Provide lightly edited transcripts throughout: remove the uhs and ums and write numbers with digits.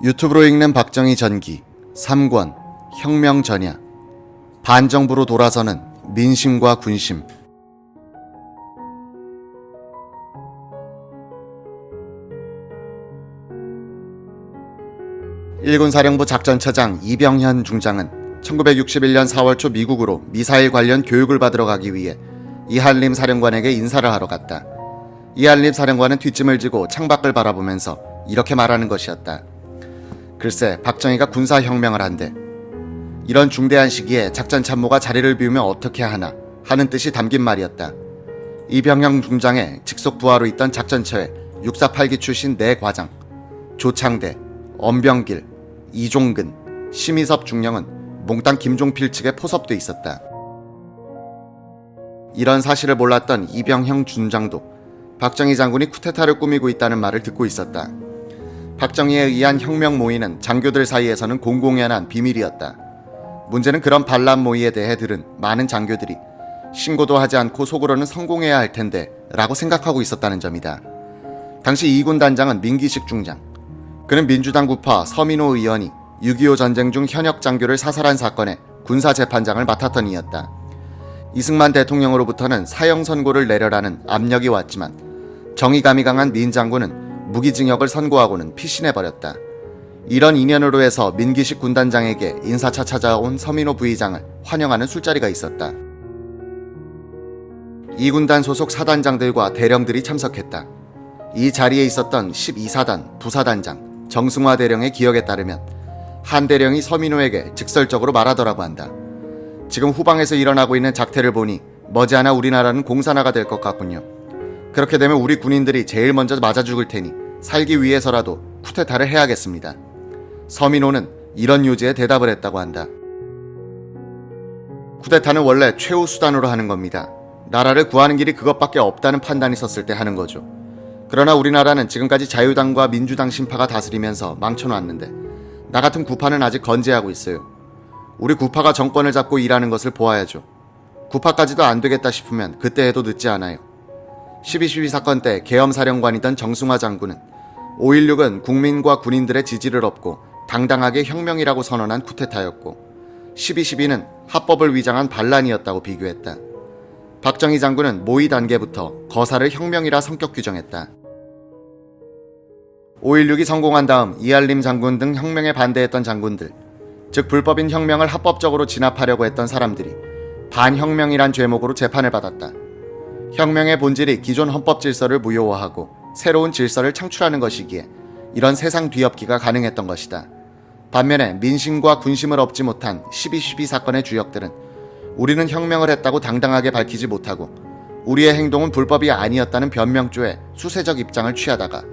유튜브로 읽는 박정희 전기 3권 혁명 전야 반정부로 돌아서는 민심과 군심. 일군사령부 작전처장 이병현 중장은 1961년 4월 초 미국으로 미사일 관련 교육을 받으러 가기 위해 이한림 사령관에게 인사를 하러 갔다. 이한림 사령관은 뒷짐을 지고 창밖을 바라보면서 이렇게 말하는 것이었다. 글쎄, 박정희가 군사혁명을 한대. 이런 중대한 시기에 작전참모가 자리를 비우면 어떻게 하나 하는 뜻이 담긴 말이었다. 이병현 중장의 직속 부하로 있던 작전처에 648기 출신 4과장 조창대, 엄병길, 이종근, 심희섭 중령은 몽땅 김종필 측에 포섭돼 있었다. 이런 사실을 몰랐던 이병형 중장도 박정희 장군이 쿠데타를 꾸미고 있다는 말을 듣고 있었다. 박정희에 의한 혁명 모의는 장교들 사이에서는 공공연한 비밀이었다. 문제는 그런 반란 모의에 대해 들은 많은 장교들이 신고도 하지 않고 속으로는 성공해야 할 텐데 라고 생각하고 있었다는 점이다. 당시 2군 단장은 민기식 중장. 그는 민주당 구파 서민호 의원이 6.25 전쟁 중 현역 장교를 사살한 사건의 군사재판장을 맡았던 이였다. 이승만 대통령으로부터는 사형 선고를 내려라는 압력이 왔지만 정의감이 강한 민 장군은 무기징역을 선고하고는 피신해버렸다. 이런 인연으로 해서 민기식 군단장에게 인사차 찾아온 서민호 부의장을 환영하는 술자리가 있었다. 이 군단 소속 사단장들과 대령들이 참석했다. 이 자리에 있었던 12사단 부사단장 정승화 대령의 기억에 따르면 한 대령이 서민호에게 직설적으로 말하더라고 한다. 지금 후방에서 일어나고 있는 작태를 보니 머지않아 우리나라는 공산화가 될 것 같군요. 그렇게 되면 우리 군인들이 제일 먼저 맞아 죽을 테니 살기 위해서라도 쿠데타를 해야겠습니다. 서민호는 이런 요지에 대답을 했다고 한다. 쿠데타는 원래 최후 수단으로 하는 겁니다. 나라를 구하는 길이 그것밖에 없다는 판단이 섰을 때 하는 거죠. 그러나 우리나라는 지금까지 자유당과 민주당 신파가 다스리면서 망쳐놨는데 나 같은 구파는 아직 건재하고 있어요. 우리 구파가 정권을 잡고 일하는 것을 보아야죠. 구파까지도 안 되겠다 싶으면 그때 해도 늦지 않아요. 12.12 사건 때 계엄사령관이던 정승화 장군은 5.16은 국민과 군인들의 지지를 얻고 당당하게 혁명이라고 선언한 쿠데타였고 12.12는 합법을 위장한 반란이었다고 비교했다. 박정희 장군은 모의 단계부터 거사를 혁명이라 성격 규정했다. 5.16이 성공한 다음 이한림 장군 등 혁명에 반대했던 장군들, 즉 불법인 혁명을 합법적으로 진압하려고 했던 사람들이 반혁명이란 죄목으로 재판을 받았다. 혁명의 본질이 기존 헌법 질서를 무효화하고 새로운 질서를 창출하는 것이기에 이런 세상 뒤엎기가 가능했던 것이다. 반면에 민심과 군심을 얻지 못한 12.12 사건의 주역들은 우리는 혁명을 했다고 당당하게 밝히지 못하고 우리의 행동은 불법이 아니었다는 변명조에 수세적 입장을 취하다가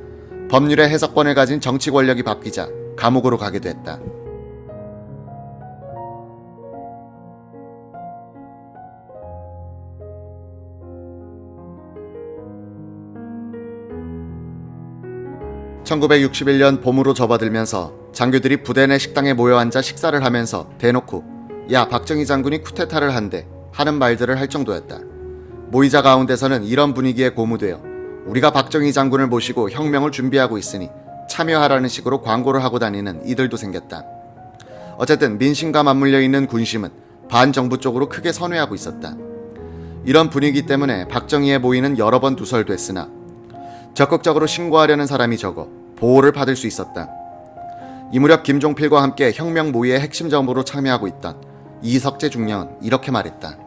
법률의 해석권을 가진 정치 권력이 바뀌자 감옥으로 가게 됐다. (1961년) 봄으로 접어들면서 장교들이 부대 내 식당에 모여 앉아 식사를 하면서 대놓고 야, 박정희 장군이 쿠데타를 한대 하는 말들을 할 정도였다. 모이자 가운데서는 이런 분위기에 고무되어 우리가 박정희 장군을 모시고 혁명을 준비하고 있으니 참여하라는 식으로 광고를 하고 다니는 이들도 생겼다. 어쨌든 민심과 맞물려 있는 군심은 반정부 쪽으로 크게 선회하고 있었다. 이런 분위기 때문에 박정희의 모의는 여러 번 두설됐으나 적극적으로 신고하려는 사람이 적어 보호를 받을 수 있었다. 이 무렵 김종필과 함께 혁명 모의의 핵심 정보로 참여하고 있던 이석재 중령은 이렇게 말했다.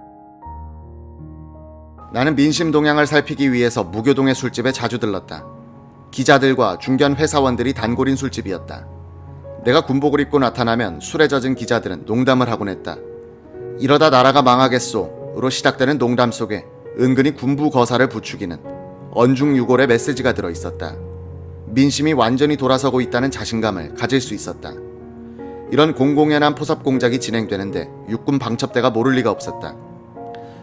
나는 민심 동향을 살피기 위해서 무교동의 술집에 자주 들렀다. 기자들과 중견 회사원들이 단골인 술집이었다. 내가 군복을 입고 나타나면 술에 젖은 기자들은 농담을 하곤 했다. 이러다 나라가 망하겠소로 시작되는 농담 속에 은근히 군부 거사를 부추기는 언중유골의 메시지가 들어있었다. 민심이 완전히 돌아서고 있다는 자신감을 가질 수 있었다. 이런 공공연한 포섭 공작이 진행되는데 육군 방첩대가 모를 리가 없었다.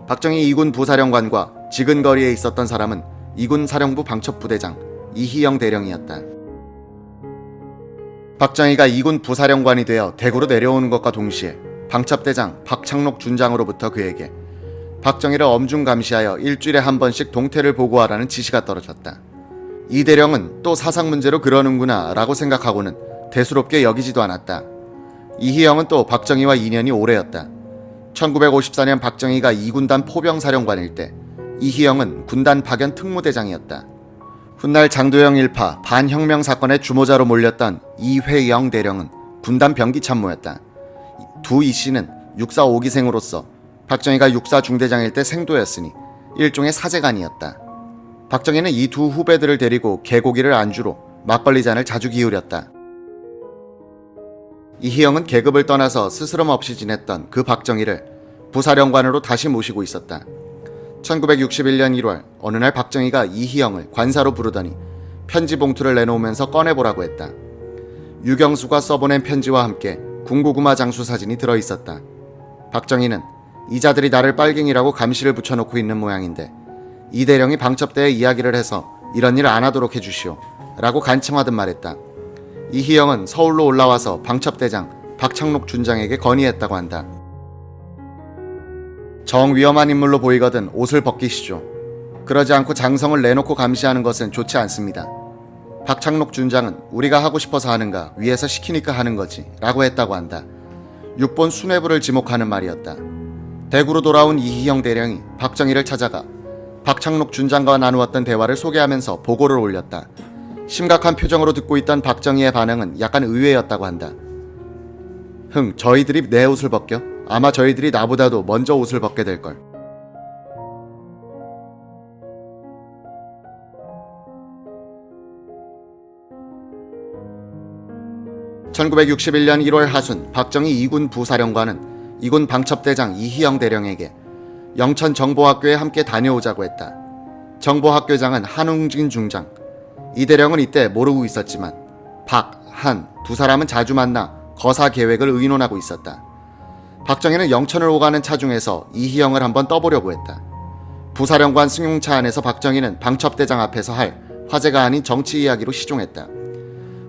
박정희 2군 부사령관과 지근거리에 있었던 사람은 2군 사령부 방첩부대장 이희영 대령이었다. 박정희가 2군 부사령관이 되어 대구로 내려오는 것과 동시에 방첩대장 박창록 준장으로부터 그에게 박정희를 엄중 감시하여 일주일에 한 번씩 동태를 보고하라는 지시가 떨어졌다. 이 대령은 또 사상 문제로 그러는구나 라고 생각하고는 대수롭게 여기지도 않았다. 이희영은 또 박정희와 인연이 오래였다. 1954년 박정희가 2군단 포병사령관일 때 이희영은 군단 파견 특무대장이었다. 훗날 장도영 일파 반혁명 사건의 주모자로 몰렸던 이회영 대령은 군단 병기참모였다. 두 이씨는 육사 5기생으로서 박정희가 육사 중대장일 때 생도였으니 일종의 사제간이었다. 박정희는 이 두 후배들을 데리고 개고기를 안주로 막걸리 잔을 자주 기울였다. 이희영은 계급을 떠나서 스스럼 없이 지냈던 그 박정희를 부사령관으로 다시 모시고 있었다. 1961년 1월 어느 날 박정희가 이희영을 관사로 부르더니 편지 봉투를 내놓으면서 꺼내보라고 했다. 유경수가 써보낸 편지와 함께 군고구마 장수 사진이 들어있었다. 박정희는 이자들이 나를 빨갱이라고 감시를 붙여놓고 있는 모양인데 이 대령이 방첩대에 이야기를 해서 이런 일 안 하도록 해주시오 라고 간청하듯 말했다. 이희영은 서울로 올라와서 방첩대장 박창록 준장에게 건의했다고 한다. 정 위험한 인물로 보이거든 옷을 벗기시죠. 그러지 않고 장성을 내놓고 감시하는 것은 좋지 않습니다. 박창록 준장은 우리가 하고 싶어서 하는가 위에서 시키니까 하는 거지 라고 했다고 한다. 6본 수뇌부를 지목하는 말이었다. 대구로 돌아온 이희영 대령이 박정희를 찾아가 박창록 준장과 나누었던 대화를 소개하면서 보고를 올렸다. 심각한 표정으로 듣고 있던 박정희의 반응은 약간 의외였다고 한다. 흥, 저희들이 내 옷을 벗겨? 아마 저희들이 나보다도 먼저 옷을 벗게 될걸. (1961년 1월) 하순 박정희 2군 부사령관은 2군 방첩대장 이희영 대령에게 영천 정보학교에 함께 다녀오자고 했다. 정보학교장은 한웅진 중장. 이 대령은 이때 모르고 있었지만 박, 한 두 사람은 자주 만나 거사 계획을 의논하고 있었다. 박정희는 영천을 오가는 차 중에서 이희영을 한번 떠보려고 했다. 부사령관 승용차 안에서 박정희는 방첩대장 앞에서 할 화제가 아닌 정치 이야기로 시종했다.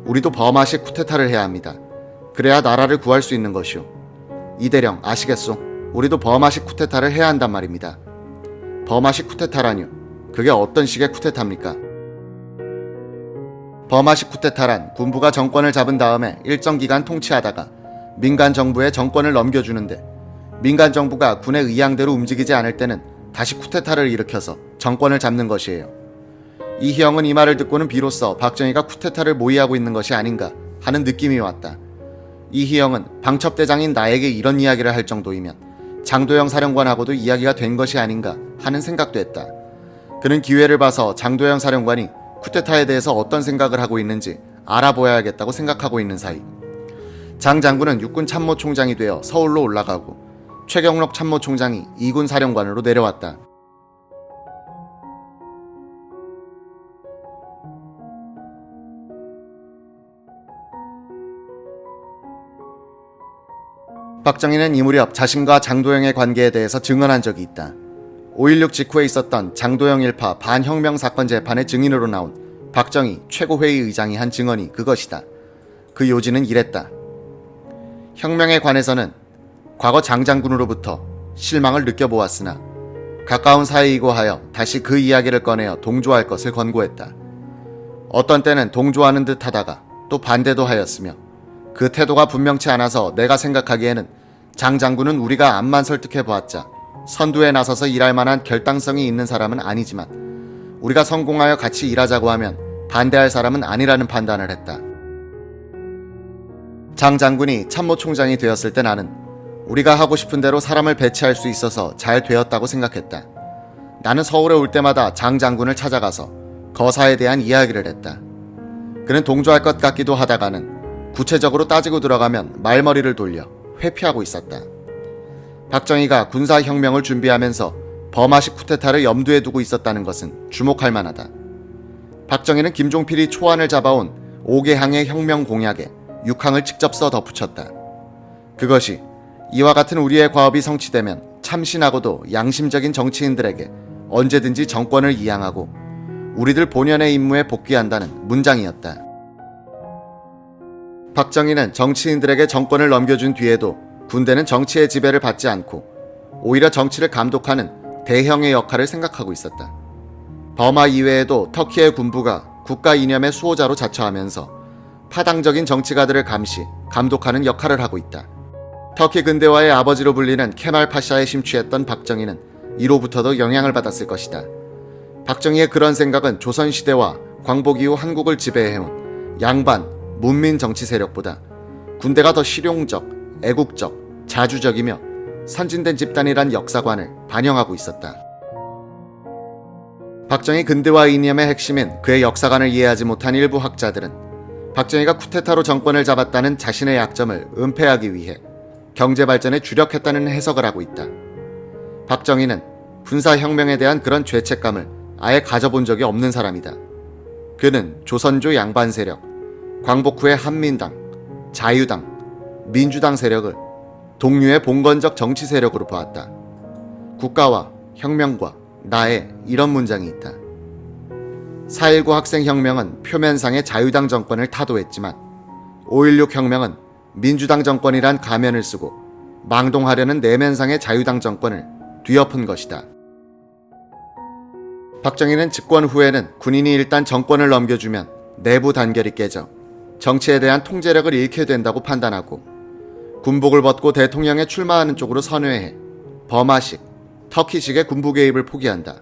우리도 범하식 쿠데타를 해야 합니다. 그래야 나라를 구할 수 있는 것이오. 이 대령 아시겠소? 우리도 범하식 쿠데타를 해야 한단 말입니다. 범하식 쿠데타라뇨? 그게 어떤 식의 쿠데타입니까? 범하식 쿠데타란 군부가 정권을 잡은 다음에 일정 기간 통치하다가 민간 정부에 정권을 넘겨주는데 민간 정부가 군의 의향대로 움직이지 않을 때는 다시 쿠데타를 일으켜서 정권을 잡는 것이에요. 이희영은 이 말을 듣고는 비로소 박정희가 쿠데타를 모의하고 있는 것이 아닌가 하는 느낌이 왔다. 이희영은 방첩대장인 나에게 이런 이야기를 할 정도이면 장도영 사령관하고도 이야기가 된 것이 아닌가 하는 생각도 했다. 그는 기회를 봐서 장도영 사령관이 쿠데타에 대해서 어떤 생각을 하고 있는지 알아보아야겠다고 생각하고 있는 사이 장 장군은 육군 참모총장이 되어 서울로 올라가고 최경록 참모총장이 2군 사령관으로 내려왔다. 박정희는 이 무렵 자신과 장도영의 관계에 대해서 증언한 적이 있다. 5.16 직후에 있었던 장도영 일파 반혁명 사건 재판의 증인으로 나온 박정희 최고회의 의장이 한 증언이 그것이다. 그 요지는 이랬다. 혁명에 관해서는 과거 장 장군으로부터 실망을 느껴보았으나 가까운 사이이고 하여 다시 그 이야기를 꺼내어 동조할 것을 권고했다. 어떤 때는 동조하는 듯 하다가 또 반대도 하였으며 그 태도가 분명치 않아서 내가 생각하기에는 장 장군은 우리가 암만 설득해보았자 선두에 나서서 일할 만한 결당성이 있는 사람은 아니지만 우리가 성공하여 같이 일하자고 하면 반대할 사람은 아니라는 판단을 했다. 장 장군이 참모총장이 되었을 때 나는 우리가 하고 싶은 대로 사람을 배치할 수 있어서 잘 되었다고 생각했다. 나는 서울에 올 때마다 장 장군을 찾아가서 거사에 대한 이야기를 했다. 그는 동조할 것 같기도 하다가는 구체적으로 따지고 들어가면 말머리를 돌려 회피하고 있었다. 박정희가 군사혁명을 준비하면서 범하식 쿠데타를 염두에 두고 있었다는 것은 주목할 만하다. 박정희는 김종필이 초안을 잡아온 5개항의 혁명 공약에 6항을 직접 써 덧붙였다. 그것이 이와 같은 우리의 과업이 성취되면 참신하고도 양심적인 정치인들에게 언제든지 정권을 이양하고 우리들 본연의 임무에 복귀한다는 문장이었다. 박정희는 정치인들에게 정권을 넘겨준 뒤에도 군대는 정치의 지배를 받지 않고 오히려 정치를 감독하는 대형의 역할을 생각하고 있었다. 버마 이외에도 터키의 군부가 국가 이념의 수호자로 자처하면서 파당적인 정치가들을 감시, 감독하는 역할을 하고 있다. 터키 근대화의 아버지로 불리는 케말 파샤에 심취했던 박정희는 이로부터도 영향을 받았을 것이다. 박정희의 그런 생각은 조선시대와 광복 이후 한국을 지배해온 양반, 문민 정치 세력보다 군대가 더 실용적, 애국적, 자주적이며 선진된 집단이란 역사관을 반영하고 있었다. 박정희 근대화 이념의 핵심인 그의 역사관을 이해하지 못한 일부 학자들은 박정희가 쿠데타로 정권을 잡았다는 자신의 약점을 은폐하기 위해 경제발전에 주력했다는 해석을 하고 있다. 박정희는 군사혁명에 대한 그런 죄책감을 아예 가져본 적이 없는 사람이다. 그는 조선조 양반 세력, 광복 후의 한민당, 자유당, 민주당 세력을 동류의 봉건적 정치 세력으로 보았다. 국가와 혁명과 나의 이런 문장이 있다. 4.19 학생혁명은 표면상의 자유당 정권을 타도했지만 5.16 혁명은 민주당 정권이란 가면을 쓰고 망동하려는 내면상의 자유당 정권을 뒤엎은 것이다. 박정희는 집권 후에는 군인이 일단 정권을 넘겨주면 내부 단결이 깨져 정치에 대한 통제력을 잃게 된다고 판단하고 군복을 벗고 대통령에 출마하는 쪽으로 선회해 버마식, 터키식의 군부 개입을 포기한다.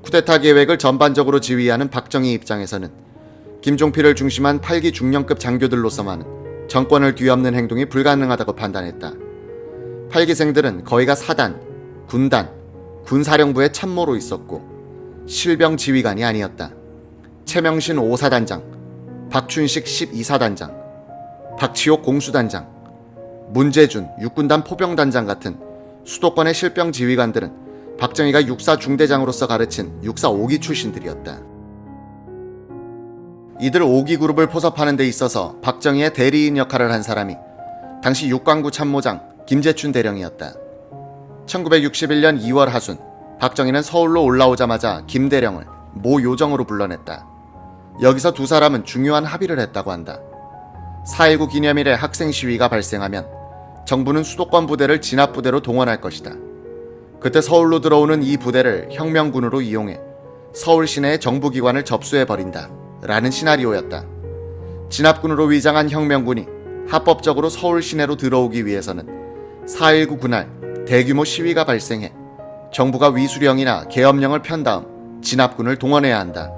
쿠데타 계획을 전반적으로 지휘하는 박정희 입장에서는 김종필을 중심한 8기 중령급 장교들로서만은 정권을 뒤엎는 행동이 불가능하다고 판단했다. 8기생들은 거의가 사단, 군단, 군사령부의 참모로 있었고 실병 지휘관이 아니었다. 최명신 5사단장, 박춘식 12사단장, 박치옥 공수단장, 문재준 육군단 포병단장 같은 수도권의 실병 지휘관들은 박정희가 육사 중대장으로서 가르친 육사 5기 출신들이었다. 이들 5기 그룹을 포섭하는 데 있어서 박정희의 대리인 역할을 한 사람이 당시 육광구 참모장 김재춘 대령이었다. 1961년 2월 하순 박정희는 서울로 올라오자마자 김대령을 모 요정으로 불러냈다. 여기서 두 사람은 중요한 합의를 했다고 한다. 4.19 기념일에 학생 시위가 발생하면 정부는 수도권 부대를 진압부대로 동원할 것이다. 그때 서울로 들어오는 이 부대를 혁명군으로 이용해 서울 시내의 정부기관을 접수해버린다 라는 시나리오였다. 진압군으로 위장한 혁명군이 합법적으로 서울 시내로 들어오기 위해서는 4.19 그날 대규모 시위가 발생해 정부가 위수령이나 계엄령을 편 다음 진압군을 동원해야 한다.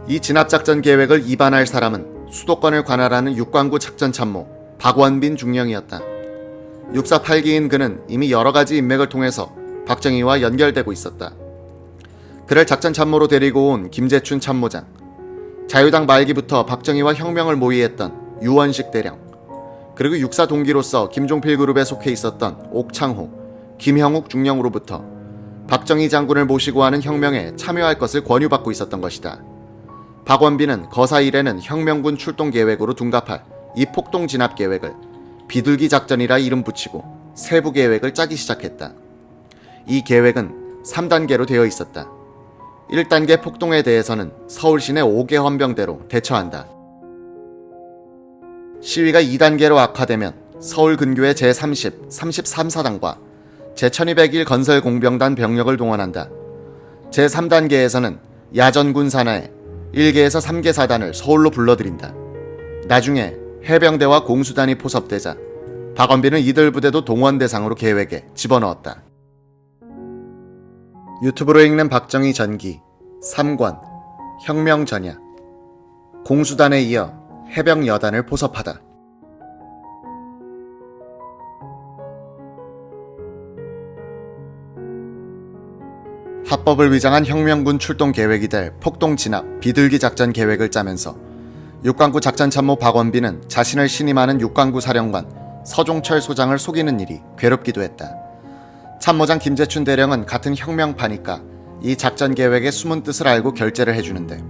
이 진압작전 계획을 입안할 사람은 수도권을 관할하는 육광구 작전참모 박원빈 중령이었다. 육사 8기인 그는 이미 여러가지 인맥을 통해서 박정희와 연결되고 있었다. 그를 작전참모로 데리고 온 김재춘 참모장, 자유당 말기부터 박정희와 혁명을 모의했던 유원식 대령, 그리고 육사 동기로서 김종필 그룹에 속해 있었던 옥창호, 김형욱 중령으로부터 박정희 장군을 모시고 하는 혁명에 참여할 것을 권유받고 있었던 것이다. 박원빈은 거사 일에는 혁명군 출동 계획으로 둔갑할 이 폭동 진압 계획을 비둘기 작전이라 이름 붙이고 세부 계획을 짜기 시작했다. 이 계획은 3단계로 되어 있었다. 1단계 폭동에 대해서는 서울 시내 5개 헌병대로 대처한다. 시위가 2단계로 악화되면 서울 근교의 제30, 33사단과 제1201 건설공병단 병력을 동원한다. 제3단계에서는 야전군 산하에 1개에서 3개 사단을 서울로 불러들인다. 나중에 해병대와 공수단이 포섭되자 박원빈은 이들 부대도 동원 대상으로 계획에 집어넣었다. 유튜브로 읽는 박정희 전기, 3권, 혁명 전야, 공수단에 이어 해병 여단을 포섭하다. 합법을 위장한 혁명군 출동 계획이 될 폭동 진압 비둘기 작전 계획을 짜면서 육광구 작전참모 박원빈은 자신을 신임하는 육광구 사령관 서종철 소장을 속이는 일이 괴롭기도 했다. 참모장 김재춘 대령은 같은 혁명파니까 이 작전 계획의 숨은 뜻을 알고 결재를 해주는데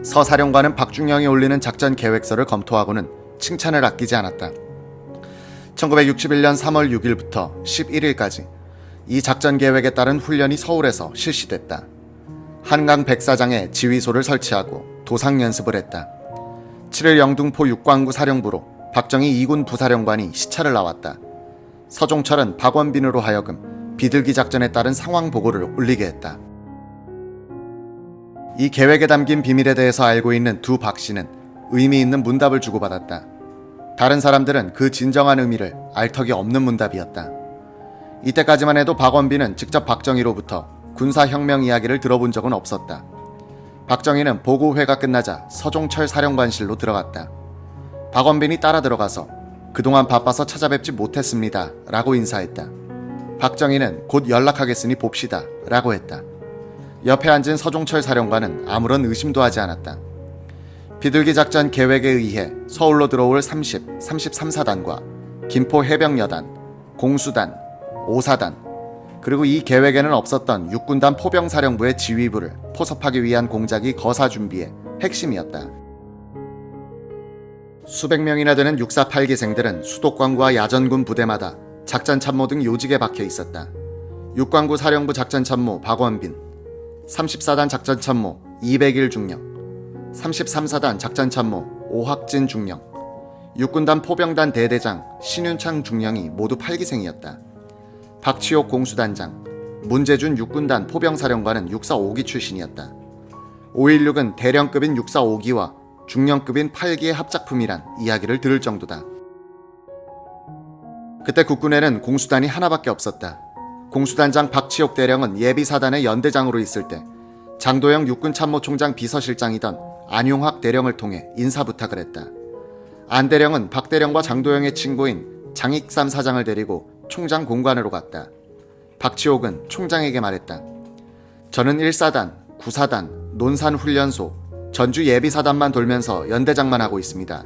서 사령관은 박중영이 올리는 작전 계획서를 검토하고는 칭찬을 아끼지 않았다. 1961년 3월 6일부터 11일까지 이 작전 계획에 따른 훈련이 서울에서 실시됐다. 한강 백사장에 지휘소를 설치하고 도상 연습을 했다. 7일 영등포 육광구 사령부로 박정희 2군 부사령관이 시찰을 나왔다. 서종철은 박원빈으로 하여금 비둘기 작전에 따른 상황 보고를 올리게 했다. 이 계획에 담긴 비밀에 대해서 알고 있는 두 박 씨는 의미 있는 문답을 주고받았다. 다른 사람들은 그 진정한 의미를 알 턱이 없는 문답이었다. 이때까지만 해도 박원빈은 직접 박정희로부터 군사혁명 이야기를 들어본 적은 없었다. 박정희는 보고회가 끝나자 서종철 사령관실로 들어갔다. 박원빈이 따라 들어가서 그동안 바빠서 찾아뵙지 못했습니다 라고 인사했다. 박정희는 곧 연락하겠으니 봅시다 라고 했다. 옆에 앉은 서종철 사령관은 아무런 의심도 하지 않았다. 비둘기 작전 계획에 의해 서울로 들어올 33사단과 김포 해병여단, 공수단, 5사단, 그리고 이 계획에는 없었던 육군단 포병사령부의 지휘부를 포섭하기 위한 공작이 거사 준비의 핵심이었다. 수백 명이나 되는 648기생들은 수도권과 야전군 부대마다 작전참모 등 요직에 박혀 있었다. 육관구 사령부 작전참모 박원빈, 34단 작전참모 201 중령, 33사단 작전참모 오학진 중령, 육군단 포병단 대대장 신윤창 중령이 모두 8기생이었다. 박치옥 공수단장, 문재준 육군단 포병사령관은 645기 출신이었다. 516은 대령급인 645기와 중령급인 8기의 합작품이란 이야기를 들을 정도다. 그때 국군에는 공수단이 하나밖에 없었다. 공수단장 박치옥 대령은 예비사단의 연대장으로 있을 때 장도영 육군참모총장 비서실장이던 안용학 대령을 통해 인사 부탁을 했다. 안 대령은 박 대령과 장도영의 친구인 장익삼 사장을 데리고 총장 공관으로 갔다. 박치옥은 총장에게 말했다. 저는 1사단, 9사단, 논산훈련소, 전주 예비사단만 돌면서 연대장만 하고 있습니다.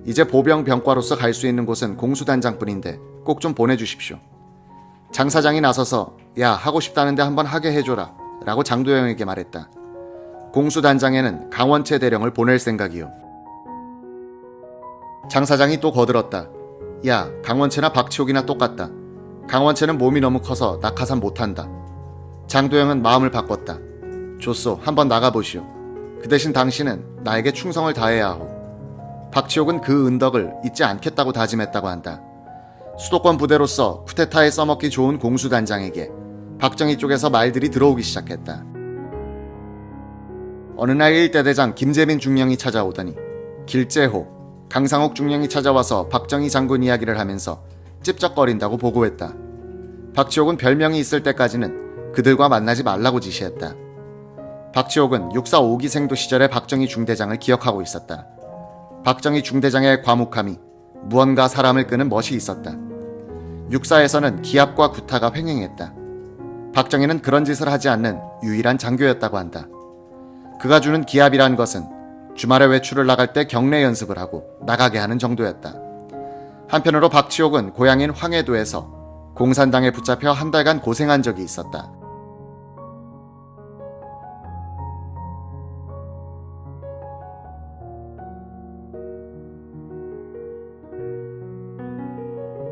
이제 보병 병과로서 갈 수 있는 곳은 공수단장뿐인데 꼭 좀 보내주십시오. 장 사장이 나서서 야 하고 싶다는데 한번 하게 해줘라 라고 장도영에게 말했다. 공수단장에는 강원채 대령을 보낼 생각이요. 장 사장이 또 거들었다. 야 강원채나 박치옥이나 똑같다. 강원채는 몸이 너무 커서 낙하산 못한다. 장도영은 마음을 바꿨다. 좋소, 한번 나가보시오. 그 대신 당신은 나에게 충성을 다해야 하오. 박치옥은 그 은덕을 잊지 않겠다고 다짐했다고 한다. 수도권 부대로서 쿠데타에 써먹기 좋은 공수단장에게 박정희 쪽에서 말들이 들어오기 시작했다. 어느 날 1대대장 김재민 중령이 찾아오더니 길재호, 강상옥 중령이 찾아와서 박정희 장군 이야기를 하면서 찝쩍거린다고 보고했다. 박치옥은 별명이 있을 때까지는 그들과 만나지 말라고 지시했다. 박치옥은 645기생도 시절의 박정희 중대장을 기억하고 있었다. 박정희 중대장의 과묵함이 무언가 사람을 끄는 멋이 있었다. 육사에서는 기합과 구타가 횡행했다. 박정희는 그런 짓을 하지 않는 유일한 장교였다고 한다. 그가 주는 기합이란 것은 주말에 외출을 나갈 때 경례 연습을 하고 나가게 하는 정도였다. 한편으로 박치옥은 고향인 황해도에서 공산당에 붙잡혀 한 달간 고생한 적이 있었다.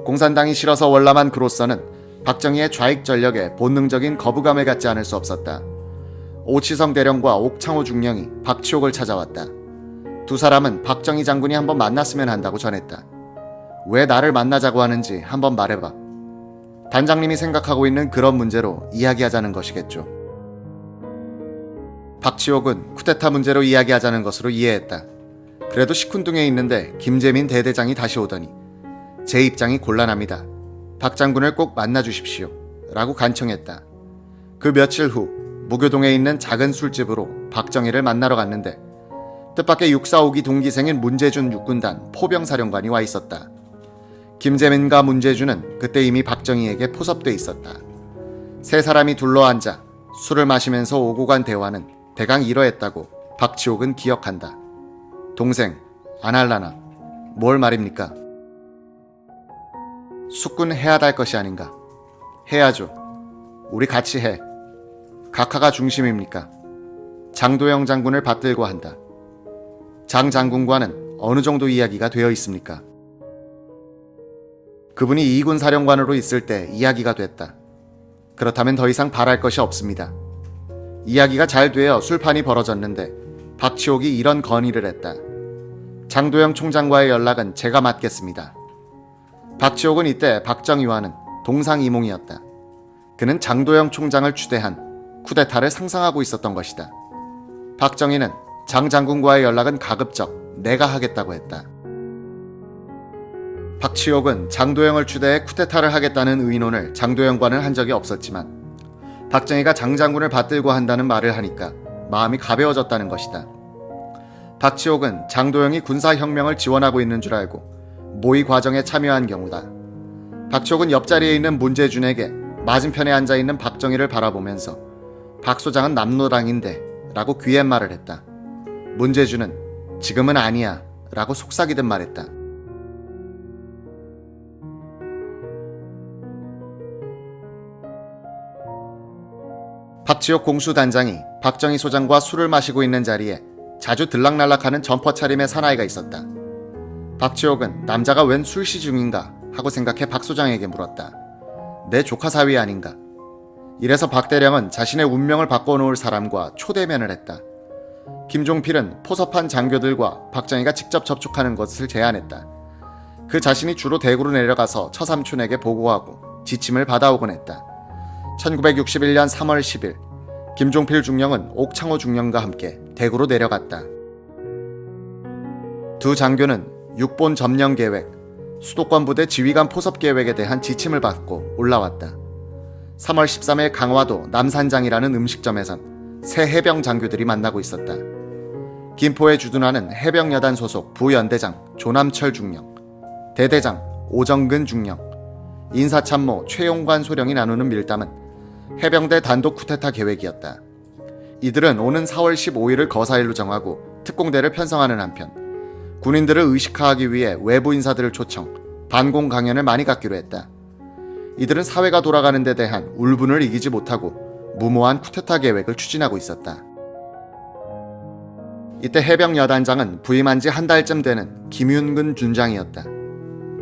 공산당이 싫어서 월남한 그로서는 박정희의 좌익 전력에 본능적인 거부감을 갖지 않을 수 없었다. 오치성 대령과 옥창호 중령이 박치옥을 찾아왔다. 두 사람은 박정희 장군이 한번 만났으면 한다고 전했다. 왜 나를 만나자고 하는지 한번 말해봐. 단장님이 생각하고 있는 그런 문제로 이야기하자는 것이겠죠. 박치옥은 쿠데타 문제로 이야기하자는 것으로 이해했다. 그래도 시큰둥에 있는데 김재민 대대장이 다시 오더니 제 입장이 곤란합니다. 박 장군을 꼭 만나주십시오 라고 간청했다. 그 며칠 후 무교동에 있는 작은 술집으로 박정희를 만나러 갔는데 뜻밖의 645기 동기생인 문재준 육군단 포병사령관이 와 있었다. 김재민과 문재준은 그때 이미 박정희에게 포섭돼 있었다. 세 사람이 둘러앉아 술을 마시면서 오고 간 대화는 대강 이러했다고 박치옥은 기억한다. 동생, 안 할라나? 뭘 말입니까? 숙군 해야 할 것이 아닌가? 해야죠. 우리 같이 해. 각하가 중심입니까? 장도영 장군을 받들고 한다. 장 장군과는 어느 정도 이야기가 되어 있습니까? 그분이 2군 사령관으로 있을 때 이야기가 됐다. 그렇다면 더 이상 바랄 것이 없습니다. 이야기가 잘 되어 술판이 벌어졌는데 박치옥이 이런 건의를 했다. 장도영 총장과의 연락은 제가 맡겠습니다. 박치옥은 이때 박정희와는 동상이몽이었다. 그는 장도영 총장을 추대한 쿠데타를 상상하고 있었던 것이다. 박정희는 장 장군과의 연락은 가급적 내가 하겠다고 했다. 박치옥은 장도영을 추대해 쿠데타를 하겠다는 의논을 장도영과는 한 적이 없었지만 박정희가 장 장군을 받들고 한다는 말을 하니까 마음이 가벼워졌다는 것이다. 박치옥은 장도영이 군사혁명을 지원하고 있는 줄 알고 모의 과정에 참여한 경우다. 박치옥은 옆자리에 있는 문재준에게 맞은편에 앉아있는 박정희를 바라보면서 박 소장은 남로당인데 라고 귀옛말을 했다. 문재준은 지금은 아니야 라고 속삭이듯 말했다. 박지옥 공수단장이 박정희 소장과 술을 마시고 있는 자리에 자주 들락날락하는 점퍼 차림의 사나이가 있었다. 박지옥은 남자가 웬 술시 중인가 하고 생각해 박 소장에게 물었다. 내 조카 사위 아닌가? 이래서 박 대령은 자신의 운명을 바꿔놓을 사람과 초대면을 했다. 김종필은 포섭한 장교들과 박정희가 직접 접촉하는 것을 제안했다. 그 자신이 주로 대구로 내려가서 처삼촌에게 보고하고 지침을 받아오곤 했다. 1961년 3월 10일 김종필 중령은 옥창호 중령과 함께 대구로 내려갔다. 두 장교는 육본 점령 계획, 수도권 부대 지휘관 포섭 계획에 대한 지침을 받고 올라왔다. 3월 13일 강화도 남산장이라는 음식점에선 새 해병 장교들이 만나고 있었다. 김포에 주둔하는 해병여단 소속 부연대장 조남철 중령, 대대장 오정근 중령, 인사참모 최용관 소령이 나누는 밀담은 해병대 단독 쿠데타 계획이었다. 이들은 오는 4월 15일을 거사일로 정하고 특공대를 편성하는 한편 군인들을 의식화하기 위해 외부 인사들을 초청, 반공 강연을 많이 갖기로 했다. 이들은 사회가 돌아가는 데 대한 울분을 이기지 못하고 무모한 쿠데타 계획을 추진하고 있었다. 이때 해병여단장은 부임한 지 한 달쯤 되는 김윤근 준장이었다.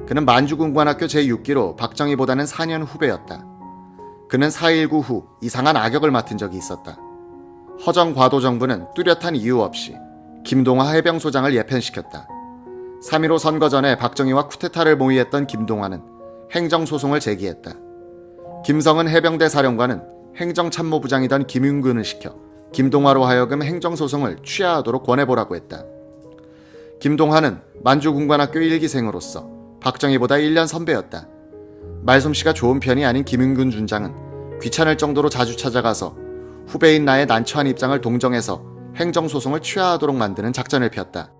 그는 만주군관학교 제6기로 박정희보다는 4년 후배였다. 그는 4.19 후 이상한 악역을 맡은 적이 있었다. 허정과도 정부는 뚜렷한 이유 없이 김동화 해병소장을 예편시켰다. 3.15 선거 전에 박정희와 쿠데타를 모의했던 김동화는 행정소송을 제기했다. 김성은 해병대 사령관은 행정참모부장이던 김윤근을 시켜 김동화로 하여금 행정소송을 취하하도록 권해보라고 했다. 김동화는 만주군관학교 1기생으로서 박정희보다 1년 선배였다. 말솜씨가 좋은 편이 아닌 김윤근 준장은 귀찮을 정도로 자주 찾아가서 후배인 나의 난처한 입장을 동정해서 행정소송을 취하하도록 만드는 작전을 폈다.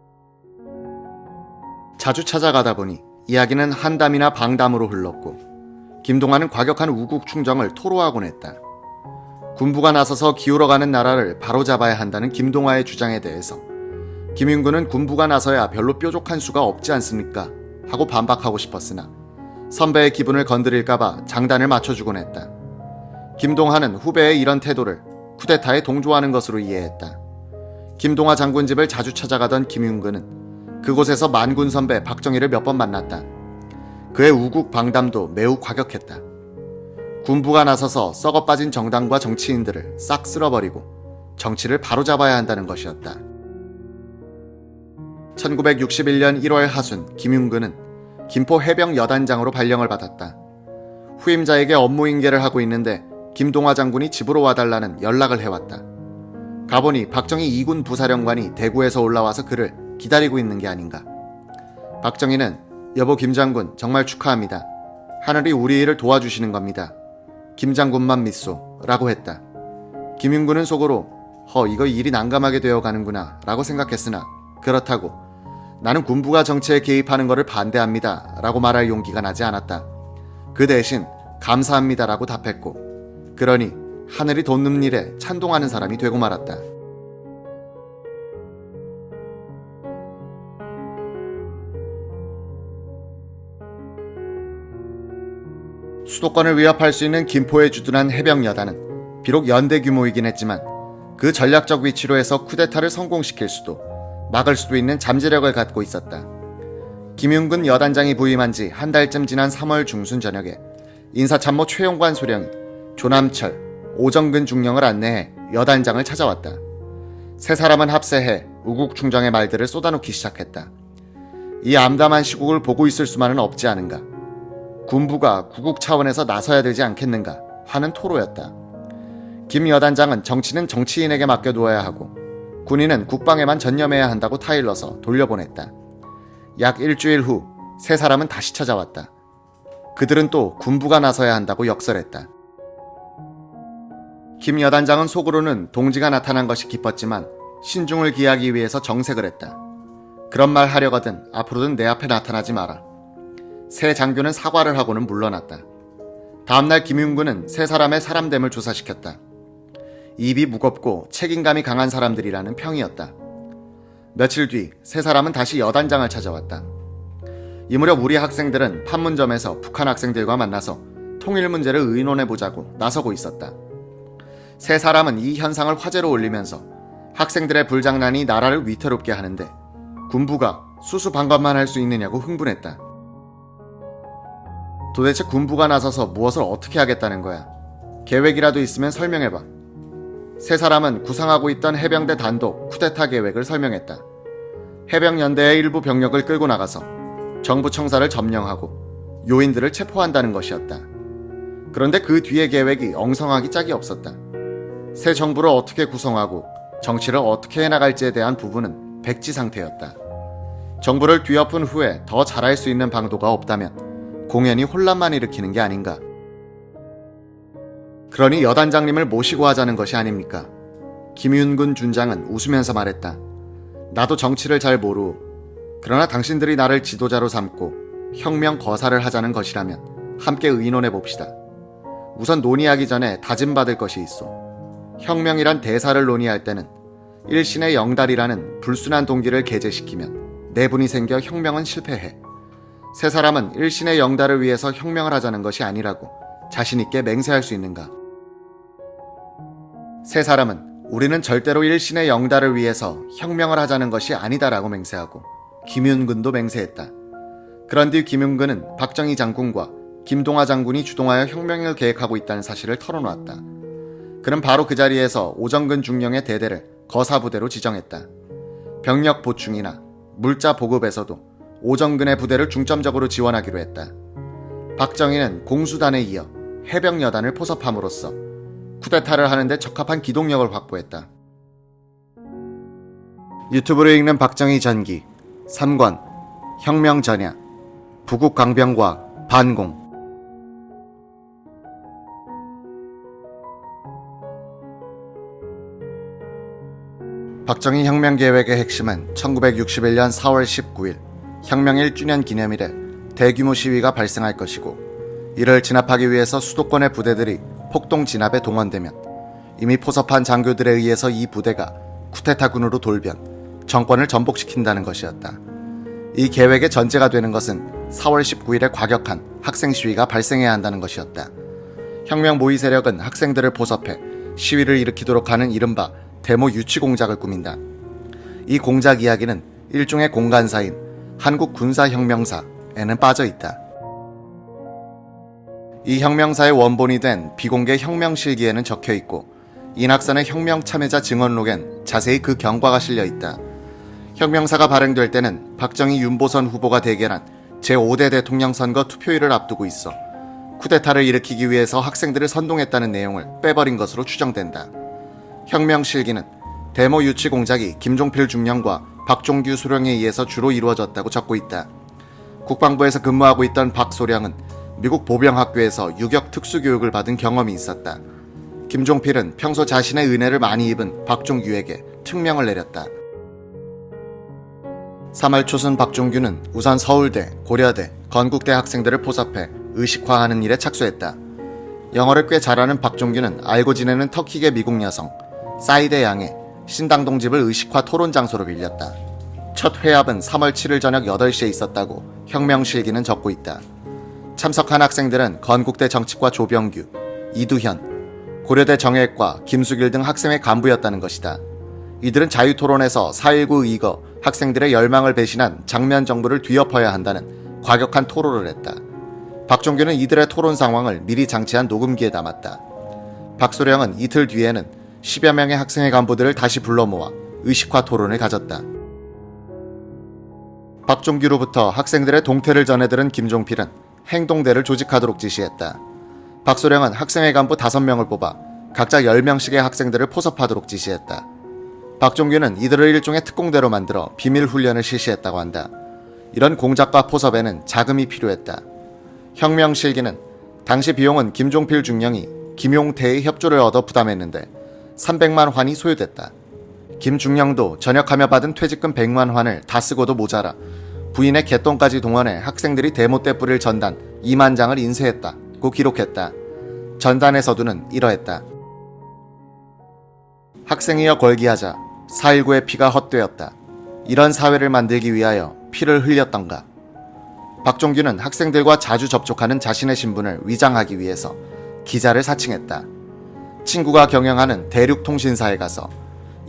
자주 찾아가다 보니 이야기는 한담이나 방담으로 흘렀고 김동화는 과격한 우국 충정을 토로하곤 했다. 군부가 나서서 기울어가는 나라를 바로잡아야 한다는 김동화의 주장에 대해서 김윤근은 군부가 나서야 별로 뾰족한 수가 없지 않습니까? 하고 반박하고 싶었으나 선배의 기분을 건드릴까봐 장단을 맞춰주곤 했다. 김동화는 후배의 이런 태도를 쿠데타에 동조하는 것으로 이해했다. 김동화 장군 집을 자주 찾아가던 김윤근은 그곳에서 만군 선배 박정희를 몇 번 만났다. 그의 우국 방담도 매우 과격했다. 군부가 나서서 썩어빠진 정당과 정치인들을 싹 쓸어버리고 정치를 바로잡아야 한다는 것이었다. 1961년 1월 하순 김윤근은 김포 해병 여단장으로 발령을 받았다. 후임자에게 업무 인계를 하고 있는데 김동화 장군이 집으로 와달라는 연락을 해왔다. 가보니 박정희 2군 부사령관이 대구에서 올라와서 그를 기다리고 있는 게 아닌가. 박정희는 여보 김 장군 정말 축하합니다. 하늘이 우리 일을 도와주시는 겁니다. 김 장군만 믿소 라고 했다. 김윤군은 속으로 이거 일이 난감하게 되어가는구나 라고 생각했으나 그렇다고 나는 군부가 정치에 개입하는 것을 반대합니다 라고 말할 용기가 나지 않았다. 그 대신 감사합니다 라고 답했고 그러니 하늘이 돋는 일에 찬동하는 사람이 되고 말았다. 수도권을 위협할 수 있는 김포에 주둔한 해병여단은 비록 연대 규모이긴 했지만 그 전략적 위치로 해서 쿠데타를 성공시킬 수도 막을 수도 있는 잠재력을 갖고 있었다. 김윤근 여단장이 부임한 지 한 달쯤 지난 3월 중순 저녁에 인사참모 최용관 소령이 조남철, 오정근 중령을 안내해 여단장을 찾아왔다. 세 사람은 합세해 우국충정의 말들을 쏟아놓기 시작했다. 이 암담한 시국을 보고 있을 수만은 없지 않은가. 군부가 구국 차원에서 나서야 되지 않겠는가 하는 토로였다. 김 여단장은 정치는 정치인에게 맡겨두어야 하고 군인은 국방에만 전념해야 한다고 타일러서 돌려보냈다. 약 일주일 후 세 사람은 다시 찾아왔다. 그들은 또 군부가 나서야 한다고 역설했다. 김 여단장은 속으로는 동지가 나타난 것이 기뻤지만 신중을 기하기 위해서 정색을 했다. 그런 말 하려거든 앞으로는 내 앞에 나타나지 마라. 새 장교는 사과를 하고는 물러났다. 다음날 김윤군은 세 사람의 사람됨을 조사시켰다. 입이 무겁고 책임감이 강한 사람들이라는 평이었다. 며칠 뒤 세 사람은 다시 여단장을 찾아왔다. 이 무렵 우리 학생들은 판문점에서 북한 학생들과 만나서 통일 문제를 의논해보자고 나서고 있었다. 세 사람은 이 현상을 화제로 올리면서 학생들의 불장난이 나라를 위태롭게 하는데 군부가 수수방관만 할 수 있느냐고 흥분했다. 도대체 군부가 나서서 무엇을 어떻게 하겠다는 거야? 계획이라도 있으면 설명해봐. 세 사람은 구상하고 있던 해병대 단독 쿠데타 계획을 설명했다. 해병연대의 일부 병력을 끌고 나가서 정부 청사를 점령하고 요인들을 체포한다는 것이었다. 그런데 그 뒤의 계획이 엉성하기 짝이 없었다. 새 정부를 어떻게 구성하고 정치를 어떻게 해나갈지에 대한 부분은 백지 상태였다. 정부를 뒤엎은 후에 더 잘할 수 있는 방도가 없다면 공연히 혼란만 일으키는 게 아닌가. 그러니 여단장님을 모시고 하자는 것이 아닙니까? 김윤군 준장은 웃으면서 말했다. 나도 정치를 잘 모르고 그러나 당신들이 나를 지도자로 삼고 혁명 거사를 하자는 것이라면 함께 의논해 봅시다. 우선 논의하기 전에 다짐받을 것이 있어. 혁명이란 대사를 논의할 때는 일신의 영달이라는 불순한 동기를 게재시키면 내분이 생겨 혁명은 실패해. 세 사람은 일신의 영달을 위해서 혁명을 하자는 것이 아니라고 자신있게 맹세할 수 있는가? 세 사람은 우리는 절대로 일신의 영달을 위해서 혁명을 하자는 것이 아니다라고 맹세하고 김윤근도 맹세했다. 그런 뒤 김윤근은 박정희 장군과 김동하 장군이 주동하여 혁명을 계획하고 있다는 사실을 털어놓았다. 그는 바로 그 자리에서 오정근 중령의 대대를 거사부대로 지정했다. 병력 보충이나 물자 보급에서도 오정근의 부대를 중점적으로 지원하기로 했다. 박정희는 공수단에 이어 해병여단을 포섭함으로써 쿠데타를 하는데 적합한 기동력을 확보했다. 유튜브를 읽는 박정희 전기 3권 혁명 전야 부국 강병과 반공. 박정희 혁명 계획의 핵심은 1961년 4월 19일 혁명 1주년 기념일에 대규모 시위가 발생할 것이고, 이를 진압하기 위해서 수도권의 부대들이 폭동 진압에 동원되면 이미 포섭한 장교들에 의해서 이 부대가 쿠데타군으로 돌변 정권을 전복시킨다는 것이었다. 이 계획의 전제가 되는 것은 4월 19일에 과격한 학생 시위가 발생해야 한다는 것이었다. 혁명 모의 세력은 학생들을 포섭해 시위를 일으키도록 하는 이른바 데모 유치 공작을 꾸민다. 이 공작 이야기는 일종의 공간사인 한국군사혁명사에는 빠져있다. 이 혁명사의 원본이 된 비공개 혁명실기에는 적혀있고, 이낙선의 혁명 참여자 증언록엔 자세히 그 경과가 실려있다. 혁명사가 발행될 때는 박정희 윤보선 후보가 대결한 제5대 대통령 선거 투표일을 앞두고 있어 쿠데타를 일으키기 위해서 학생들을 선동했다는 내용을 빼버린 것으로 추정된다. 혁명실기는 데모 유치 공작이 김종필 중령과 박종규 소령에 의해서 주로 이루어졌다고 적고 있다. 국방부에서 근무하고 있던 박 소령은 미국 보병학교에서 유격 특수교육을 받은 경험이 있었다. 김종필은 평소 자신의 은혜를 많이 입은 박종규에게 특명을 내렸다. 3월 초순 박종규는 우선 서울대, 고려대, 건국대 학생들을 포섭해 의식화하는 일에 착수했다. 영어를 꽤 잘하는 박종규는 알고 지내는 터키계 미국 여성 사이데 양의 신당 동집을 의식화 토론 장소로 빌렸다. 첫 회합은 3월 7일 저녁 8시에 있었다고 혁명실기는 적고 있다. 참석한 학생들은 건국대 정치과 조병규, 이두현, 고려대 정혜과 김수길 등 학생회 간부였다는 것이다. 이들은 자유토론에서 4.19 의거 학생들의 열망을 배신한 장면 정부를 뒤엎어야 한다는 과격한 토로를 했다. 박종규는 이들의 토론 상황을 미리 장치한 녹음기에 담았다. 박소령은 이틀 뒤에는 10여 명의 학생회 간부들을 다시 불러 모아 의식화 토론을 가졌다. 박종규로부터 학생들의 동태를 전해들은 김종필은 행동대를 조직하도록 지시했다. 박소령은 학생회 간부 5명을 뽑아 각자 10명씩의 학생들을 포섭하도록 지시했다. 박종규는 이들을 일종의 특공대로 만들어 비밀 훈련을 실시했다고 한다. 이런 공작과 포섭에는 자금이 필요했다. 혁명실기는 당시 비용은 김종필 중령이 김용태의 협조를 얻어 부담했는데 300만 환이 소요됐다. 김 중령도 전역하며 받은 퇴직금 100만 환을 다 쓰고도 모자라 부인의 갯돈까지 동원해 학생들이 데모때 뿌릴 전단 2만 장을 인쇄했다고 기록했다. 전단의 서두는 이러했다. 학생이여 걸기하자. 4.19의 피가 헛되었다. 이런 사회를 만들기 위하여 피를 흘렸던가. 박종규는 학생들과 자주 접촉하는 자신의 신분을 위장하기 위해서 기자를 사칭했다. 친구가 경영하는 대륙통신사에 가서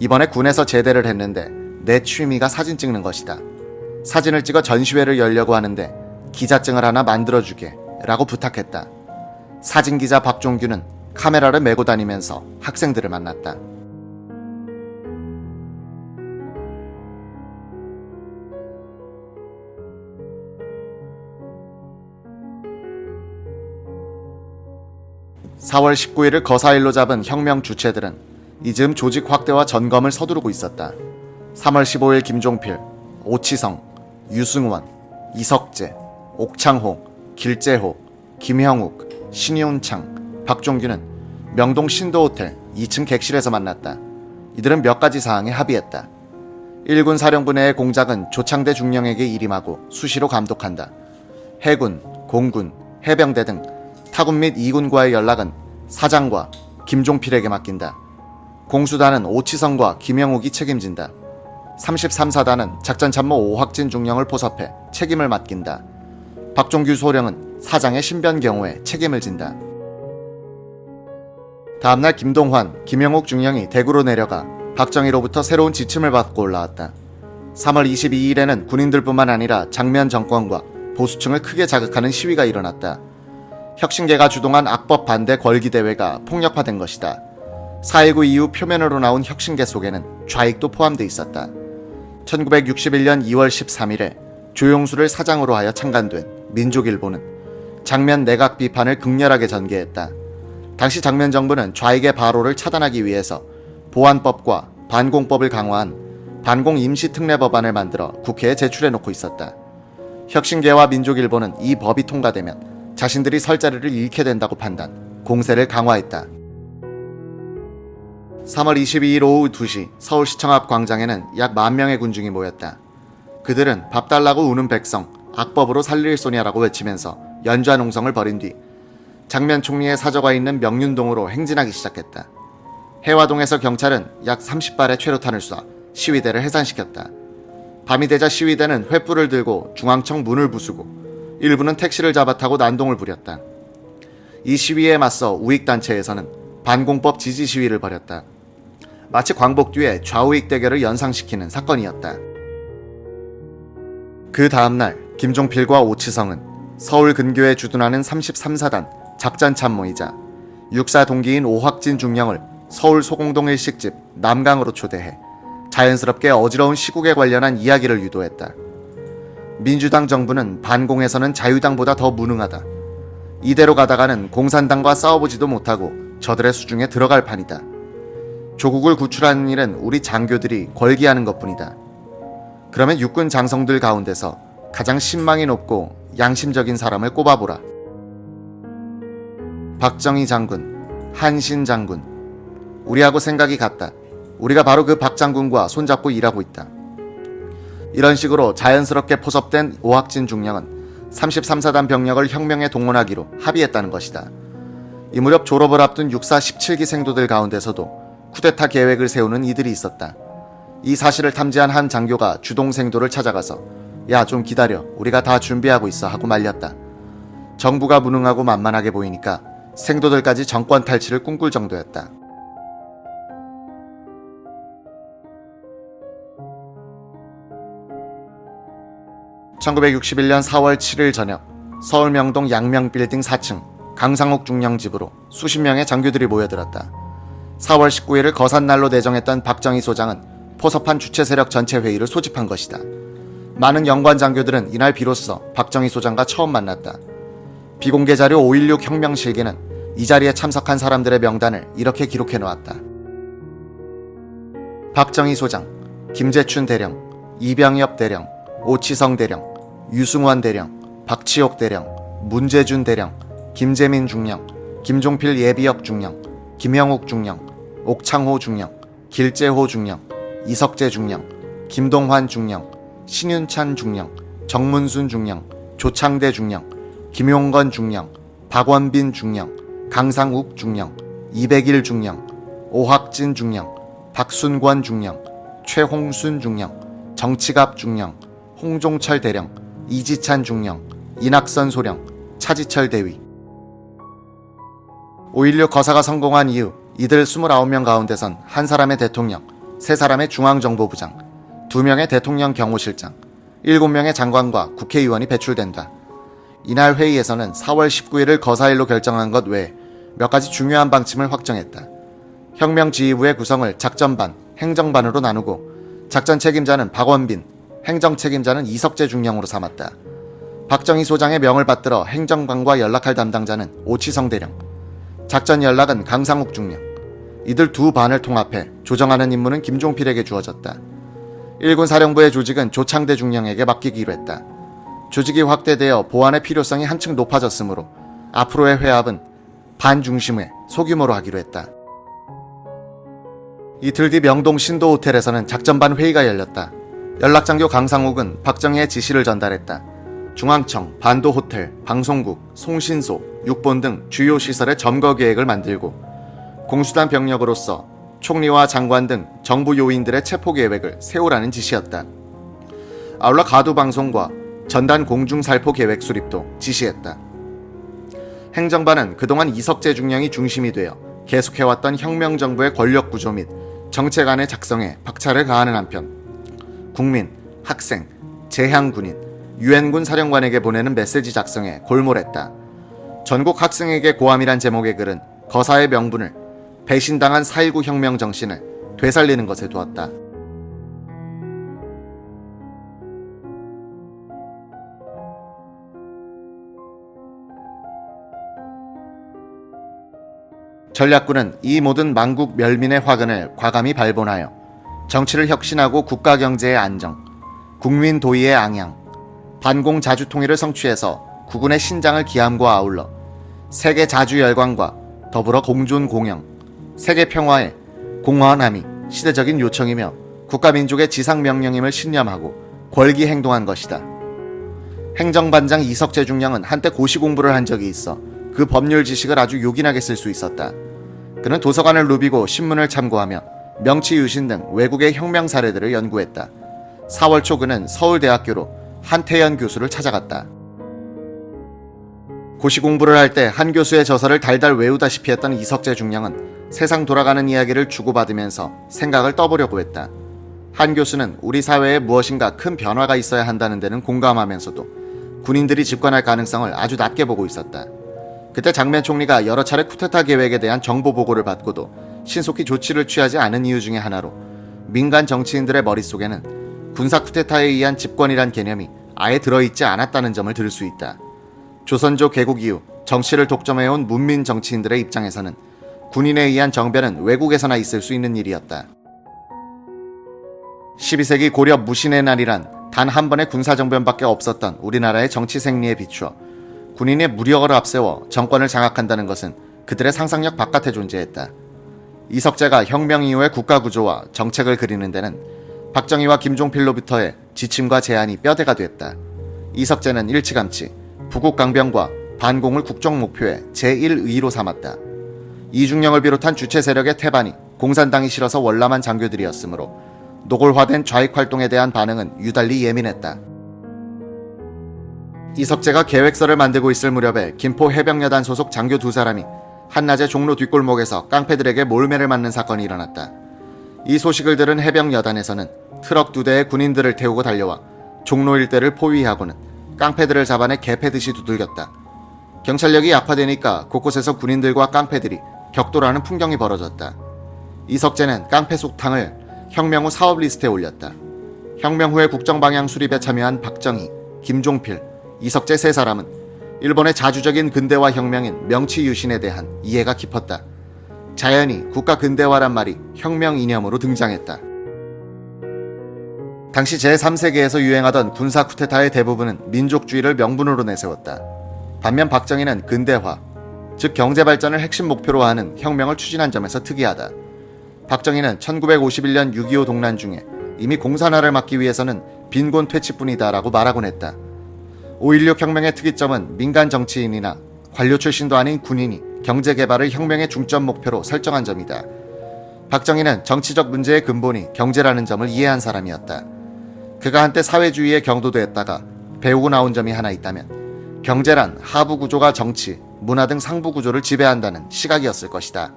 이번에 군에서 제대를 했는데 내 취미가 사진 찍는 것이다. 사진을 찍어 전시회를 열려고 하는데 기자증을 하나 만들어주게 라고 부탁했다. 사진기자 박종규는 카메라를 메고 다니면서 학생들을 만났다. (4월 19일을) 거사일로 잡은 혁명 주체들은 이즈음 조직 확대와 전검을 서두르고 있었다. 3월 15일 김종필, 오치성, 유승원, 이석재, 옥창호, 길재호, 김형욱, 신윤창, 박종규는 명동 신도호텔 2층 객실에서 만났다. 이들은 몇 가지 사항에 합의했다. 1군 사령부 내의 공작은 조창대 중령에게 일임하고 수시로 감독한다. 해군, 공군, 해병대 등 타군 및 2군과의 연락은 사장과 김종필에게 맡긴다. 공수단은 오치성과 김영욱이 책임진다. 33사단은 작전참모 오학진 중령을 포섭해 책임을 맡긴다. 박종규 소령은 사장의 신변 경우에 책임을 진다. 다음날 김동환, 김영욱 중령이 대구로 내려가 박정희로부터 새로운 지침을 받고 올라왔다. 3월 22일에는 군인들뿐만 아니라 장면 정권과 보수층을 크게 자극하는 시위가 일어났다. 혁신계가 주동한 악법 반대 걸기대회가 폭력화된 것이다. 4.19 이후 표면으로 나온 혁신계 속에는 좌익도 포함돼 있었다. 1961년 2월 13일에 조용수를 사장으로 하여 창간된 민족일보는 장면 내각 비판을 극렬하게 전개했다. 당시 장면 정부는 좌익의 발호를 차단하기 위해서 보안법과 반공법을 강화한 반공임시특례법안을 만들어 국회에 제출해놓고 있었다. 혁신계와 민족일보는 이 법이 통과되면 자신들이 설 자리를 잃게 된다고 판단, 공세를 강화했다. 3월 22일 오후 2시 서울시청 앞 광장에는 약 10,000명의 군중이 모였다. 그들은 밥 달라고 우는 백성, 악법으로 살릴 소냐라고 외치면서 연좌농성을 벌인 뒤 장면 총리의 사저가 있는 명륜동으로 행진하기 시작했다. 해화동에서 경찰은 약 30발의 최루탄을 쏴 시위대를 해산시켰다. 밤이 되자 시위대는 횃불을 들고 중앙청 문을 부수고 일부는 택시를 잡아 타고 난동을 부렸다. 이 시위에 맞서 우익단체에서는 반공법 지지 시위를 벌였다. 마치 광복 뒤에 좌우익 대결을 연상시키는 사건이었다. 그 다음날 김종필과 오치성은 서울 근교에 주둔하는 33사단 작전참모이자 육사 동기인 오학진 중령을 서울 소공동 일식집 남강으로 초대해 자연스럽게 어지러운 시국에 관련한 이야기를 유도했다. 민주당 정부는 반공에서는 자유당보다 더 무능하다. 이대로 가다가는 공산당과 싸워보지도 못하고 저들의 수중에 들어갈 판이다. 조국을 구출하는 일은 우리 장교들이 걸기하는 것뿐이다. 그러면 육군 장성들 가운데서 가장 신망이 높고 양심적인 사람을 꼽아보라. 박정희 장군, 한신 장군. 우리하고 생각이 같다. 우리가 바로 그 박 장군과 손잡고 일하고 있다. 이런 식으로 자연스럽게 포섭된 오학진 중령은 33사단 병력을 혁명에 동원하기로 합의했다는 것이다. 이 무렵 졸업을 앞둔 육사 17기 생도들 가운데서도 쿠데타 계획을 세우는 이들이 있었다. 이 사실을 탐지한 한 장교가 주동 생도를 찾아가서 야, 좀 기다려. 우리가 다 준비하고 있어 하고 말렸다. 정부가 무능하고 만만하게 보이니까 생도들까지 정권 탈취를 꿈꿀 정도였다. (1961년 4월 7일) 저녁 서울 명동 양명빌딩 4층 강상욱 중령 집으로 수십 명의 장교들이 모여들었다. 4월 19일을 거삿날로 내정했던 박정희 소장은 포섭한 주체 세력 전체 회의를 소집한 것이다. 많은 영관 장교들은 이날 비로소 박정희 소장과 처음 만났다. 비공개 자료 5.16 혁명실기는 이 자리에 참석한 사람들의 명단을 이렇게 기록해 놓았다. 박정희 소장, 김재춘 대령, 이병엽 대령, 오치성 대령, 유승환 대령, 박치옥 대령, 문재준 대령, 김재민 중령, 김종필 예비역 중령, 김영욱 중령, 옥창호 중령, 길재호 중령, 이석재 중령, 김동환 중령, 신윤찬 중령, 정문순 중령, 조창대 중령, 김용건 중령, 박원빈 중령, 강상욱 중령, 이백일 중령, 오학진 중령, 박순권 중령, 최홍순 중령, 정치갑 중령, 홍종철 대령, 이지찬 중령, 이낙선 소령, 차지철 대위. 5.16 거사가 성공한 이후 이들 29명 가운데선 한 사람의 대통령, 3사람의 중앙정보부장, 2명의 대통령 경호실장, 7명의 장관과 국회의원이 배출된다. 이날 회의에서는 4월 19일을 거사일로 결정한 것 외에 몇 가지 중요한 방침을 확정했다. 혁명지휘부의 구성을 작전반, 행정반으로 나누고 작전 책임자는 박원빈, 행정 책임자는 이석재 중령으로 삼았다. 박정희 소장의 명을 받들어 행정관과 연락할 담당자는 오치성 대령, 작전 연락은 강상욱 중령. 이들 두 반을 통합해 조정하는 임무는 김종필에게 주어졌다. 1군 사령부의 조직은 조창대 중령에게 맡기기로 했다. 조직이 확대되어 보안의 필요성이 한층 높아졌으므로 앞으로의 회합은 반 중심의 소규모로 하기로 했다. 이틀 뒤 명동 신도 호텔에서는 작전반 회의가 열렸다. 연락장교 강상욱은 박정희의 지시를 전달했다. 중앙청, 반도 호텔, 방송국, 송신소, 육본 등 주요 시설의 점거 계획을 만들고 공수단 병력으로서 총리와 장관 등 정부 요인들의 체포 계획을 세우라는 지시였다. 아울러 가두방송과 전단 공중살포 계획 수립도 지시했다. 행정반은 그동안 이석재 중령이 중심이 되어 계속해왔던 혁명정부의 권력구조 및 정책안의 작성에 박차를 가하는 한편 국민, 학생, 재향군인, 유엔군 사령관에게 보내는 메시지 작성에 골몰했다. 전국 학생에게 고함이란 제목의 글은 거사의 명분을 배신당한 4.19 혁명 정신을 되살리는 것에 두었다. 전략군은 이 모든 만국 멸민의 화근을 과감히 발본하여 정치를 혁신하고 국가 경제의 안정, 국민 도의의 앙양, 반공 자주 통일을 성취해서 국군의 신장을 기함과 아울러 세계 자주 열광과 더불어 공존 공영, 세계 평화의 공헌함이 시대적인 요청이며 국가민족의 지상명령임을 신념하고 권기 행동한 것이다. 행정반장 이석재 중령은 한때 고시 공부를 한 적이 있어 그 법률 지식을 아주 요긴하게 쓸 수 있었다. 그는 도서관을 누비고 신문을 참고하며 명치유신 등 외국의 혁명 사례들을 연구했다. 4월 초 그는 서울대학교로 한태연 교수를 찾아갔다. 고시 공부를 할 때 한 교수의 저서를 달달 외우다시피 했던 이석재 중령은 세상 돌아가는 이야기를 주고받으면서 생각을 떠보려고 했다. 한 교수는 우리 사회에 무엇인가 큰 변화가 있어야 한다는 데는 공감하면서도 군인들이 집권할 가능성을 아주 낮게 보고 있었다. 그때 장면 총리가 여러 차례 쿠데타 계획에 대한 정보 보고를 받고도 신속히 조치를 취하지 않은 이유 중에 하나로 민간 정치인들의 머릿속에는 군사 쿠데타에 의한 집권이란 개념이 아예 들어있지 않았다는 점을 들 수 있다. 조선조 개국 이후 정치를 독점해온 문민 정치인들의 입장에서는 군인에 의한 정변은 외국에서나 있을 수 있는 일이었다. 12세기 고려 무신의 날이란 단 한 번의 군사정변밖에 없었던 우리나라의 정치 생리에 비추어 군인의 무력을 앞세워 정권을 장악한다는 것은 그들의 상상력 바깥에 존재했다. 이석재가 혁명 이후의 국가구조와 정책을 그리는 데는 박정희와 김종필로부터의 지침과 제안이 뼈대가 됐다. 이석재는 일찌감치 부국강병과 반공을 국정 목표의 제1의로 삼았다. 이중령을 비롯한 주체 세력의 태반이 공산당이 싫어서 월남한 장교들이었으므로 노골화된 좌익활동에 대한 반응은 유달리 예민했다. 이석재가 계획서를 만들고 있을 무렵에 김포 해병여단 소속 장교 2사람이 한낮에 종로 뒷골목에서 깡패들에게 몰매를 맞는 사건이 일어났다. 이 소식을 들은 해병여단에서는 트럭 2대의 군인들을 태우고 달려와 종로 일대를 포위하고는 깡패들을 잡아내 개패듯이 두들겼다. 경찰력이 약화되니까 곳곳에서 군인들과 깡패들이 격돌하는 풍경이 벌어졌다. 이석재는 깡패 속탕을 혁명 후 사업 리스트에 올렸다. 혁명 후의 국정방향 수립에 참여한 박정희, 김종필, 이석재 3사람은 일본의 자주적인 근대화 혁명인 명치유신에 대한 이해가 깊었다. 자연히 국가 근대화란 말이 혁명 이념으로 등장했다. 당시 제3세기에서 유행하던 군사 쿠데타의 대부분은 민족주의를 명분으로 내세웠다. 반면 박정희는 근대화, 즉 경제 발전을 핵심 목표로 하는 혁명을 추진한 점에서 특이하다. 박정희는 1951년 6.25 동란 중에 이미 공산화를 막기 위해서는 빈곤 퇴치뿐이다라고 말하곤 했다. 5.16 혁명의 특이점은 민간 정치인이나 관료 출신도 아닌 군인이 경제 개발을 혁명의 중점 목표로 설정한 점이다. 박정희는 정치적 문제의 근본이 경제라는 점을 이해한 사람이었다. 그가 한때 사회주의에 경도됐다가 배우고 나온 점이 하나 있다면 경제란 하부 구조가 정치, 문화 등 상부 구조를 지배한다는 시각이었을 것이다.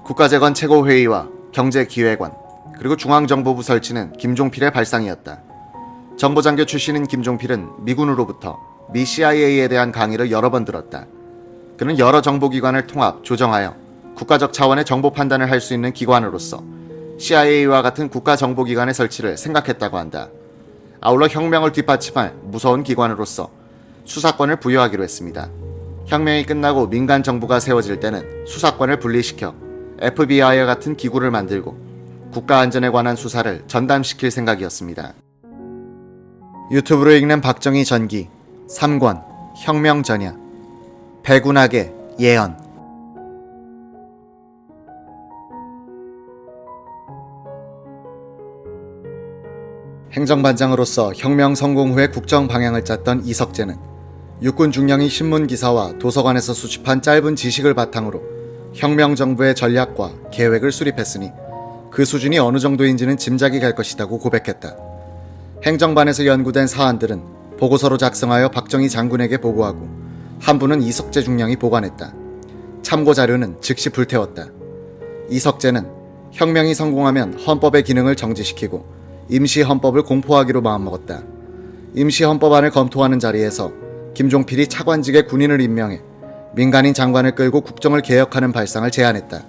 국가재건 최고회의와 경제기획원, 그리고 중앙정보부 설치는 김종필의 발상이었다. 정보장교 출신인 김종필은 미군으로부터 미 CIA에 대한 강의를 여러 번 들었다. 그는 여러 정보기관을 통합, 조정하여 국가적 차원의 정보 판단을 할 수 있는 기관으로서 CIA와 같은 국가정보기관의 설치를 생각했다고 한다. 아울러 혁명을 뒷받침할 무서운 기관으로서 수사권을 부여하기로 했습니다. 혁명이 끝나고 민간 정부가 세워질 때는 수사권을 분리시켜 FBI와 같은 기구를 만들고 국가안전에 관한 수사를 전담시킬 생각이었습니다. 유튜브로 읽는 박정희 전기, 3권, 혁명 전야, 백운학의 예언. 행정반장으로서 혁명 성공 후에 국정 방향을 짰던 이석재는 육군 중령이 신문 기사와 도서관에서 수집한 짧은 지식을 바탕으로 혁명 정부의 전략과 계획을 수립했으니 그 수준이 어느 정도인지는 짐작이 갈 것이라고 고백했다. 행정반에서 연구된 사안들은 보고서로 작성하여 박정희 장군에게 보고하고 한부는 이석재 중령이 보관했다. 참고 자료는 즉시 불태웠다. 이석재는 혁명이 성공하면 헌법의 기능을 정지시키고 임시헌법을 공포하기로 마음먹었다. 임시헌법안을 검토하는 자리에서 김종필이 차관직에 군인을 임명해 민간인 장관을 끌고 국정을 개혁하는 발상을 제안했다.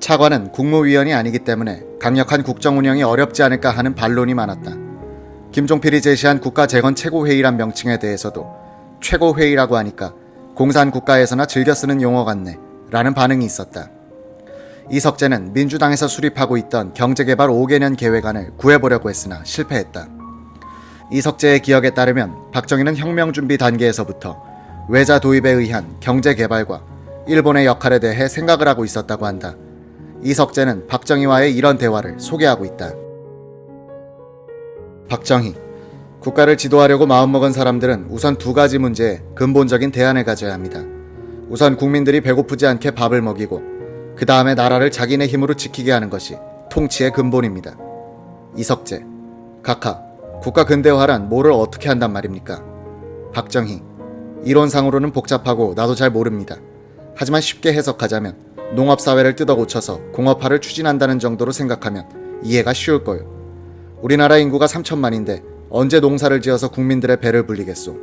차관은 국무위원이 아니기 때문에 강력한 국정 운영이 어렵지 않을까 하는 반론이 많았다. 김종필이 제시한 국가재건 최고회의란 명칭에 대해서도 최고회의라고 하니까 공산국가에서나 즐겨 쓰는 용어 같네 라는 반응이 있었다. 이석재는 민주당에서 수립하고 있던 경제개발 5개년 계획안을 구해보려고 했으나 실패했다. 이석재의 기억에 따르면 박정희는 혁명준비 단계에서부터 외자 도입에 의한 경제개발과 일본의 역할에 대해 생각을 하고 있었다고 한다. 이석재는 박정희와의 이런 대화를 소개하고 있다. 박정희, 국가를 지도하려고 마음먹은 사람들은 우선 두 가지 문제에 근본적인 대안을 가져야 합니다. 우선 국민들이 배고프지 않게 밥을 먹이고 그 다음에 나라를 자기네 힘으로 지키게 하는 것이 통치의 근본입니다. 이석재, 각하, 국가 근대화란 뭐를 어떻게 한단 말입니까? 박정희, 이론상으로는 복잡하고 나도 잘 모릅니다. 하지만 쉽게 해석하자면 농업사회를 뜯어고쳐서 공업화를 추진한다는 정도로 생각하면 이해가 쉬울 거요. 우리나라 인구가 3천만인데 언제 농사를 지어서 국민들의 배를 불리겠소?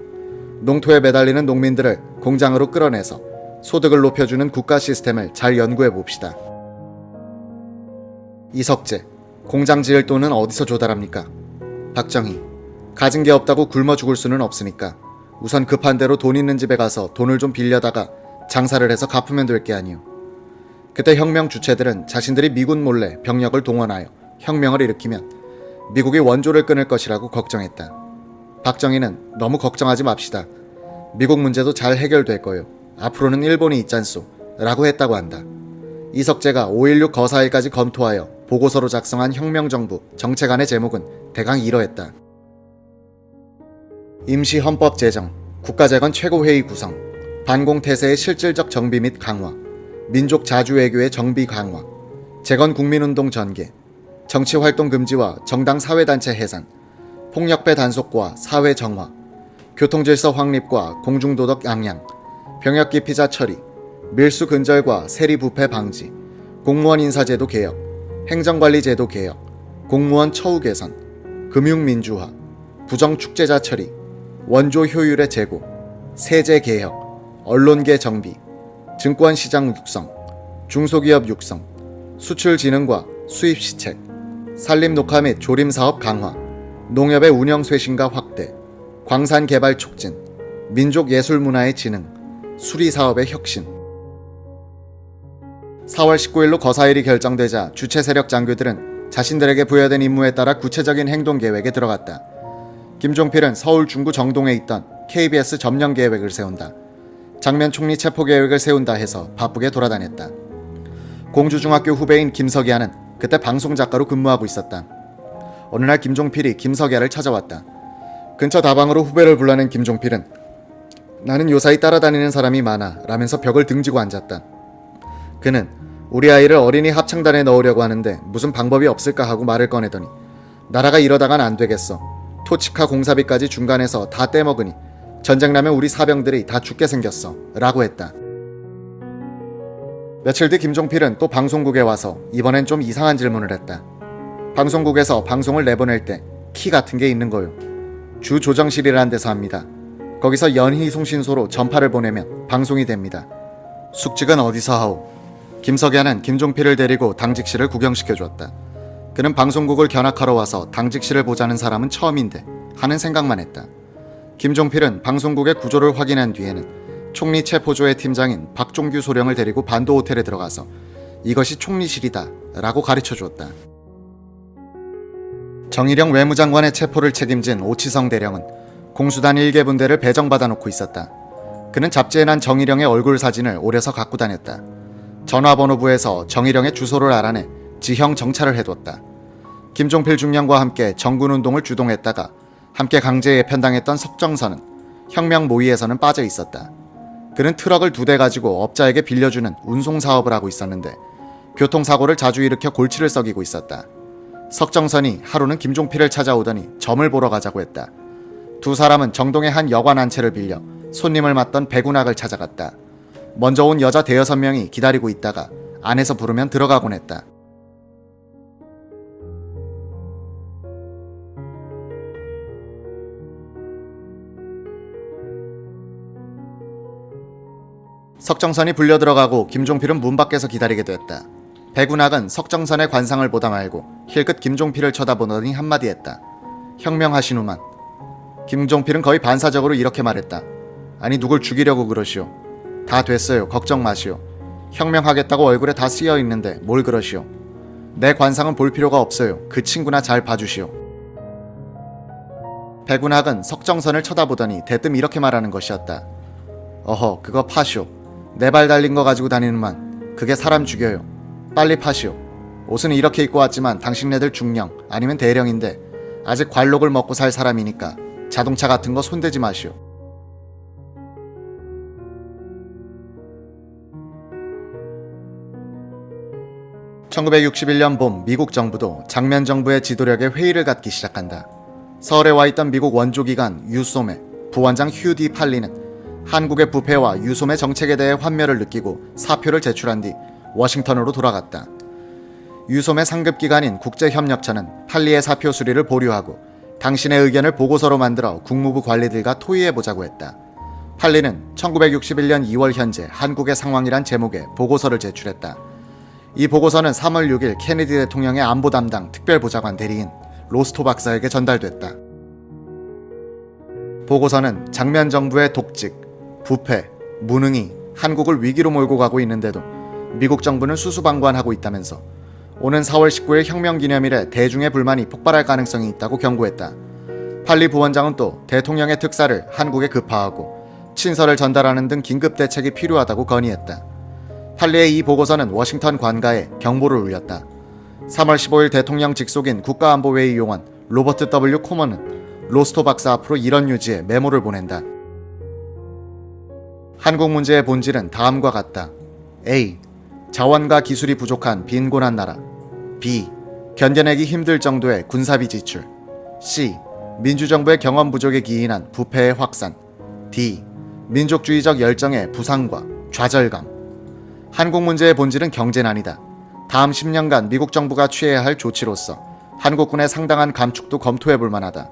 농토에 매달리는 농민들을 공장으로 끌어내서 소득을 높여주는 국가 시스템을 잘 연구해 봅시다. 이석재, 공장 지을 돈은 어디서 조달합니까? 박정희, 가진 게 없다고 굶어 죽을 수는 없으니까 우선 급한 대로 돈 있는 집에 가서 돈을 좀 빌려다가 장사를 해서 갚으면 될 게 아니오. 그때 혁명 주체들은 자신들이 미군 몰래 병력을 동원하여 혁명을 일으키면 미국이 원조를 끊을 것이라고 걱정했다. 박정희는 너무 걱정하지 맙시다. 미국 문제도 잘 해결될 거요. 앞으로는 일본이 있잖소 라고 했다고 한다. 이석재가 5.16 거사일까지 검토하여 보고서로 작성한 혁명정부 정책안의 제목은 대강 이러했다. 임시헌법 제정, 국가재건 최고회의 구성, 반공태세의 실질적 정비 및 강화, 민족 자주외교의 정비 강화, 재건 국민운동 전개, 정치활동 금지와 정당 사회단체 해산, 폭력배 단속과 사회 정화, 교통질서 확립과 공중도덕 양양, 병역 기피자 처리, 밀수 근절과 세리 부패 방지, 공무원 인사제도 개혁, 행정관리 제도 개혁, 공무원 처우 개선, 금융민주화, 부정축제자 처리, 원조 효율의 제고, 세제 개혁, 언론계 정비, 증권시장 육성, 중소기업 육성, 수출진흥과 수입시책, 산림녹화 및 조림사업 강화, 농협의 운영 쇄신과 확대, 광산개발 촉진, 민족예술문화의 진흥, 수리사업의 혁신. 4월 19일로 거사일이 결정되자 주체세력 장교들은 자신들에게 부여된 임무에 따라 구체적인 행동 계획에 들어갔다. 김종필은 서울 중구 정동에 있던 KBS 점령 계획을 세운다. 장면 총리 체포 계획을 세운다 해서 바쁘게 돌아다녔다. 공주중학교 후배인 김석야는 그때 방송작가로 근무하고 있었다. 어느 날 김종필이 김석야를 찾아왔다. 근처 다방으로 후배를 불러낸 김종필은 나는 요사이 따라다니는 사람이 많아 라면서 벽을 등지고 앉았다. 그는 우리 아이를 어린이 합창단에 넣으려고 하는데 무슨 방법이 없을까 하고 말을 꺼내더니 나라가 이러다간 안 되겠어. 토치카 공사비까지 중간에서 다 떼먹으니 전쟁 나면 우리 사병들이 다 죽게 생겼어 라고 했다. 며칠 뒤 김종필은 또 방송국에 와서 이번엔 좀 이상한 질문을 했다. 방송국에서 방송을 내보낼 때 키 같은 게 있는 거요. 주 조정실이라는 데서 합니다. 거기서 연희송신소로 전파를 보내면 방송이 됩니다. 숙직은 어디서 하오? 김석야는 김종필을 데리고 당직실을 구경시켜주었다. 그는 방송국을 견학하러 와서 당직실을 보자는 사람은 처음인데 하는 생각만 했다. 김종필은 방송국의 구조를 확인한 뒤에는 총리 체포조의 팀장인 박종규 소령을 데리고 반도 호텔에 들어가서 이것이 총리실이다 라고 가르쳐 주었다. 정일영 외무장관의 체포를 책임진 오치성 대령은 공수단 1개 분대를 배정받아 놓고 있었다. 그는 잡지에 난 정일영의 얼굴 사진을 오려서 갖고 다녔다. 전화번호부에서 정일영의 주소를 알아내 지형 정찰을 해뒀다. 김종필 중령과 함께 정군운동을 주동했다가 함께 강제에 편당했던 석정선은 혁명 모의에서는 빠져 있었다. 그는 트럭을 2대 가지고 업자에게 빌려주는 운송사업을 하고 있었는데 교통사고를 자주 일으켜 골치를 썩이고 있었다. 석정선이 하루는 김종필을 찾아오더니 점을 보러 가자고 했다. 두 사람은 정동의 한 여관 한 채를 빌려 손님을 맞던 백운학을 찾아갔다. 먼저 온 여자 5-6명이 기다리고 있다가 안에서 부르면 들어가곤 했다. 석정선이 불려 들어가고 김종필은 문 밖에서 기다리게 됐다. 백운학은 석정선의 관상을 보다 말고 힐끗 김종필을 쳐다보더니 한마디 했다. 혁명하시누만. 김종필은 거의 반사적으로 이렇게 말했다. 아니 누굴 죽이려고 그러시오. 다 됐어요. 걱정 마시오. 혁명하겠다고 얼굴에 다 쓰여 있는데 뭘 그러시오. 내 관상은 볼 필요가 없어요. 그 친구나 잘 봐주시오. 백운학은 석정선을 쳐다보더니 대뜸 이렇게 말하는 것이었다. 어허 그거 파시오. 네 발 달린 거 가지고 다니는만 그게 사람 죽여요. 빨리 파시오. 옷은 이렇게 입고 왔지만 당신네들 중령 아니면 대령인데 아직 관록을 먹고 살 사람이니까 자동차 같은 거 손대지 마시오. (1961년) 봄 미국 정부도 장면 정부의 지도력에 회의를 갖기 시작한다. 서울에 와 있던 미국 원조기관 유솜의 부원장 휴디 팔리는 한국의 부패와 유솜의 정책에 대해 환멸을 느끼고 사표를 제출한 뒤 워싱턴으로 돌아갔다. 유솜의 상급기관인 국제협력처는 팔리의 사표 수리를 보류하고 당신의 의견을 보고서로 만들어 국무부 관리들과 토의해보자고 했다. 팔리는 1961년 2월 현재 한국의 상황이란 제목의 보고서를 제출했다. 이 보고서는 3월 6일 케네디 대통령의 안보 담당 특별보좌관 대리인 로스토 박사에게 전달됐다. 보고서는 장면 정부의 독직, 부패, 무능이 한국을 위기로 몰고 가고 있는데도 미국 정부는 수수방관하고 있다면서 오는 4월 19일 혁명기념일에 대중의 불만이 폭발할 가능성이 있다고 경고했다. 팔리 부원장은 또 대통령의 특사를 한국에 급파하고 친서를 전달하는 등 긴급 대책이 필요하다고 건의했다. 팔리의 이 보고서는 워싱턴 관가에 경보를 울렸다. 3월 15일 대통령 직속인 국가안보회의 요원 로버트 W. 코먼은 로스토 박사 앞으로 이런 유지의 메모를 보낸다. 한국 문제의 본질은 다음과 같다. A. 자원과 기술이 부족한 빈곤한 나라. B. 견뎌내기 힘들 정도의 군사비 지출. C. 민주정부의 경험 부족에 기인한 부패의 확산. D. 민족주의적 열정의 부상과 좌절감. 한국 문제의 본질은 경제난이다. 다음 10년간 미국 정부가 취해야 할 조치로서 한국군의 상당한 감축도 검토해 볼 만하다.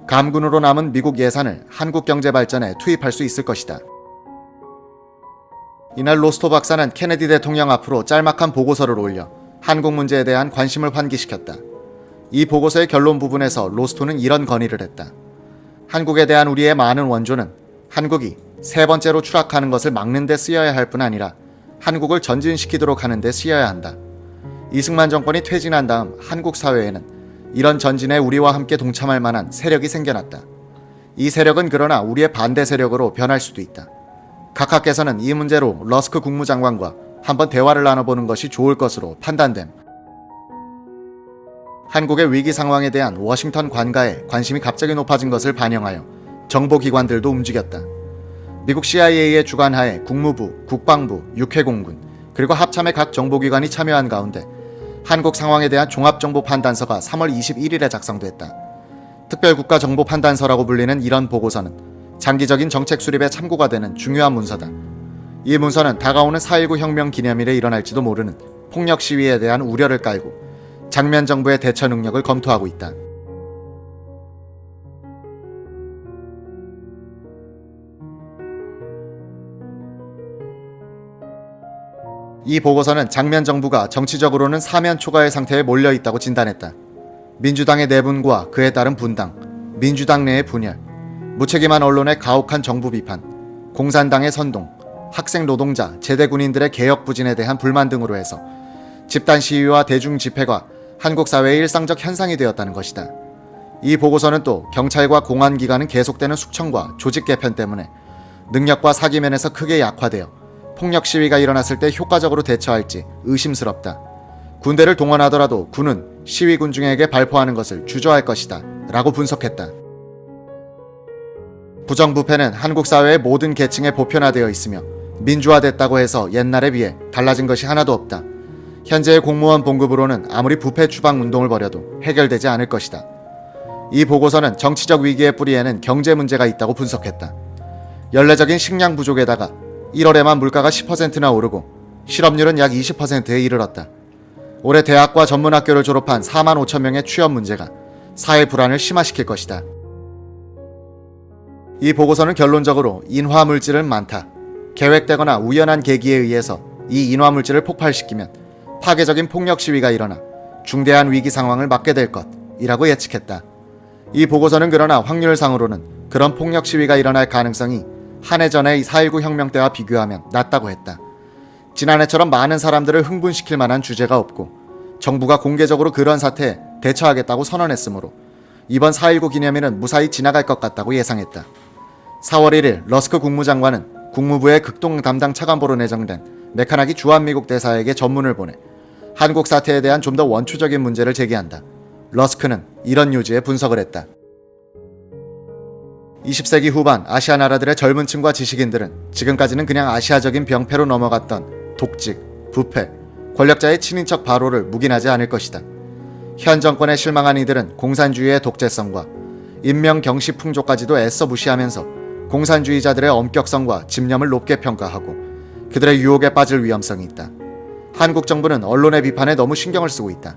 감군으로 남은 미국 예산을 한국 경제 발전에 투입할 수 있을 것이다. 이날 로스토 박사는 케네디 대통령 앞으로 짤막한 보고서를 올려 한국 문제에 대한 관심을 환기시켰다. 이 보고서의 결론 부분에서 로스토는 이런 건의를 했다. 한국에 대한 우리의 많은 원조는 한국이 세 번째로 추락하는 것을 막는 데 쓰여야 할 뿐 아니라 한국을 전진시키도록 하는 데 쓰여야 한다. 이승만 정권이 퇴진한 다음 한국 사회에는 이런 전진에 우리와 함께 동참할 만한 세력이 생겨났다. 이 세력은 그러나 우리의 반대 세력으로 변할 수도 있다. 각하께서는 이 문제로 러스크 국무장관과 한번 대화를 나눠보는 것이 좋을 것으로 판단됨. 한국의 위기 상황에 대한 워싱턴 관가에 관심이 갑자기 높아진 것을 반영하여 정보기관들도 움직였다. 미국 CIA의 주관하에 국무부, 국방부, 육해공군, 그리고 합참의 각 정보기관이 참여한 가운데 한국 상황에 대한 종합정보판단서가 3월 21일에 작성됐다. 특별국가정보판단서라고 불리는 이런 보고서는 장기적인 정책 수립에 참고가 되는 중요한 문서다. 이 문서는 다가오는 4.19 혁명 기념일에 일어날지도 모르는 폭력 시위에 대한 우려를 깔고 장면 정부의 대처 능력을 검토하고 있다. 이 보고서는 장면 정부가 정치적으로는 사면 초과의 상태에 몰려 있다고 진단했다. 민주당의 내분과 그에 따른 분당, 민주당 내의 분열, 무책임한 언론의 가혹한 정부 비판, 공산당의 선동, 학생 노동자, 제대 군인들의 개혁 부진에 대한 불만 등으로 해서 집단 시위와 대중 집회가 한국 사회의 일상적 현상이 되었다는 것이다. 이 보고서는 또 경찰과 공안기관은 계속되는 숙청과 조직 개편 때문에 능력과 사기면에서 크게 약화되어 폭력 시위가 일어났을 때 효과적으로 대처할지 의심스럽다. 군대를 동원하더라도 군은 시위군 중에게 발포하는 것을 주저할 것이다 라고 분석했다. 부정부패는 한국 사회의 모든 계층에 보편화되어 있으며 민주화됐다고 해서 옛날에 비해 달라진 것이 하나도 없다. 현재의 공무원 봉급으로는 아무리 부패 추방 운동을 벌여도 해결되지 않을 것이다. 이 보고서는 정치적 위기의 뿌리에는 경제 문제가 있다고 분석했다. 연례적인 식량 부족에다가 1월에만 물가가 10%나 오르고 실업률은 약 20%에 이르렀다. 올해 대학과 전문학교를 졸업한 4만 5천 명의 취업 문제가 사회 불안을 심화시킬 것이다. 이 보고서는 결론적으로 인화물질은 많다. 계획되거나 우연한 계기에 의해서 이 인화물질을 폭발시키면 파괴적인 폭력 시위가 일어나 중대한 위기 상황을 맞게 될 것이라고 예측했다. 이 보고서는 그러나 확률상으로는 그런 폭력 시위가 일어날 가능성이 한 해 전의 4.19 혁명 때와 비교하면 낮다고 했다. 지난해처럼 많은 사람들을 흥분시킬 만한 주제가 없고 정부가 공개적으로 그런 사태에 대처하겠다고 선언했으므로 이번 4.19 기념일은 무사히 지나갈 것 같다고 예상했다. 4월 1일 러스크 국무장관은 국무부의 극동 담당 차관보로 내정된 메카나기 주한미국 대사에게 전문을 보내 한국 사태에 대한 좀 더 원초적인 문제를 제기한다. 러스크는 이런 요지의 분석을 했다. 20세기 후반 아시아 나라들의 젊은 층과 지식인들은 지금까지는 그냥 아시아적인 병폐로 넘어갔던 독직, 부패, 권력자의 친인척 바로를 묵인하지 않을 것이다. 현 정권에 실망한 이들은 공산주의의 독재성과 인명 경시 풍조까지도 애써 무시하면서 공산주의자들의 엄격성과 집념을 높게 평가하고 그들의 유혹에 빠질 위험성이 있다. 한국 정부는 언론의 비판에 너무 신경을 쓰고 있다.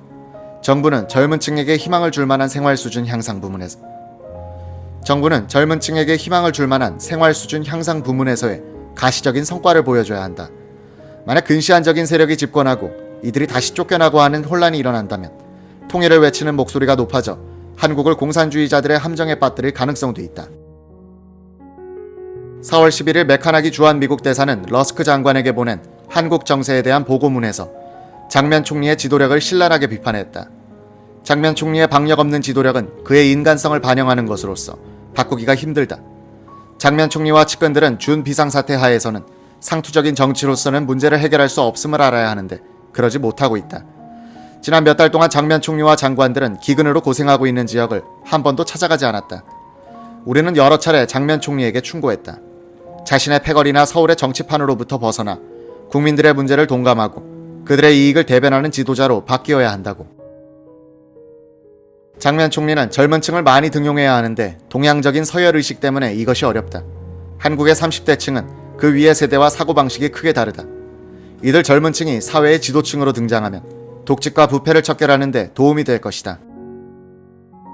정부는 젊은 층에게 희망을 줄 만한 생활 수준 향상 부문에서의 가시적인 성과를 보여줘야 한다. 만약 근시안적인 세력이 집권하고 이들이 다시 쫓겨나고 하는 혼란이 일어난다면 통일을 외치는 목소리가 높아져 한국을 공산주의자들의 함정에 빠뜨릴 가능성도 있다. 4월 11일 메카나기 주한미국 대사는 러스크 장관에게 보낸 한국 정세에 대한 보고문에서 장면 총리의 지도력을 신랄하게 비판했다. 장면 총리의 박력 없는 지도력은 그의 인간성을 반영하는 것으로서 바꾸기가 힘들다. 장면 총리와 측근들은 준 비상사태 하에서는 상투적인 정치로서는 문제를 해결할 수 없음을 알아야 하는데 그러지 못하고 있다. 지난 몇 달 동안 장면 총리와 장관들은 기근으로 고생하고 있는 지역을 한 번도 찾아가지 않았다. 우리는 여러 차례 장면 총리에게 충고했다. 자신의 패거리나 서울의 정치판으로부터 벗어나 국민들의 문제를 동감하고 그들의 이익을 대변하는 지도자로 바뀌어야 한다고. 장면 총리는 젊은 층을 많이 등용해야 하는데 동양적인 서열의식 때문에 이것이 어렵다. 한국의 30대 층은 그 위의 세대와 사고방식이 크게 다르다. 이들 젊은 층이 사회의 지도층으로 등장하면 독직과 부패를 척결하는 데 도움이 될 것이다.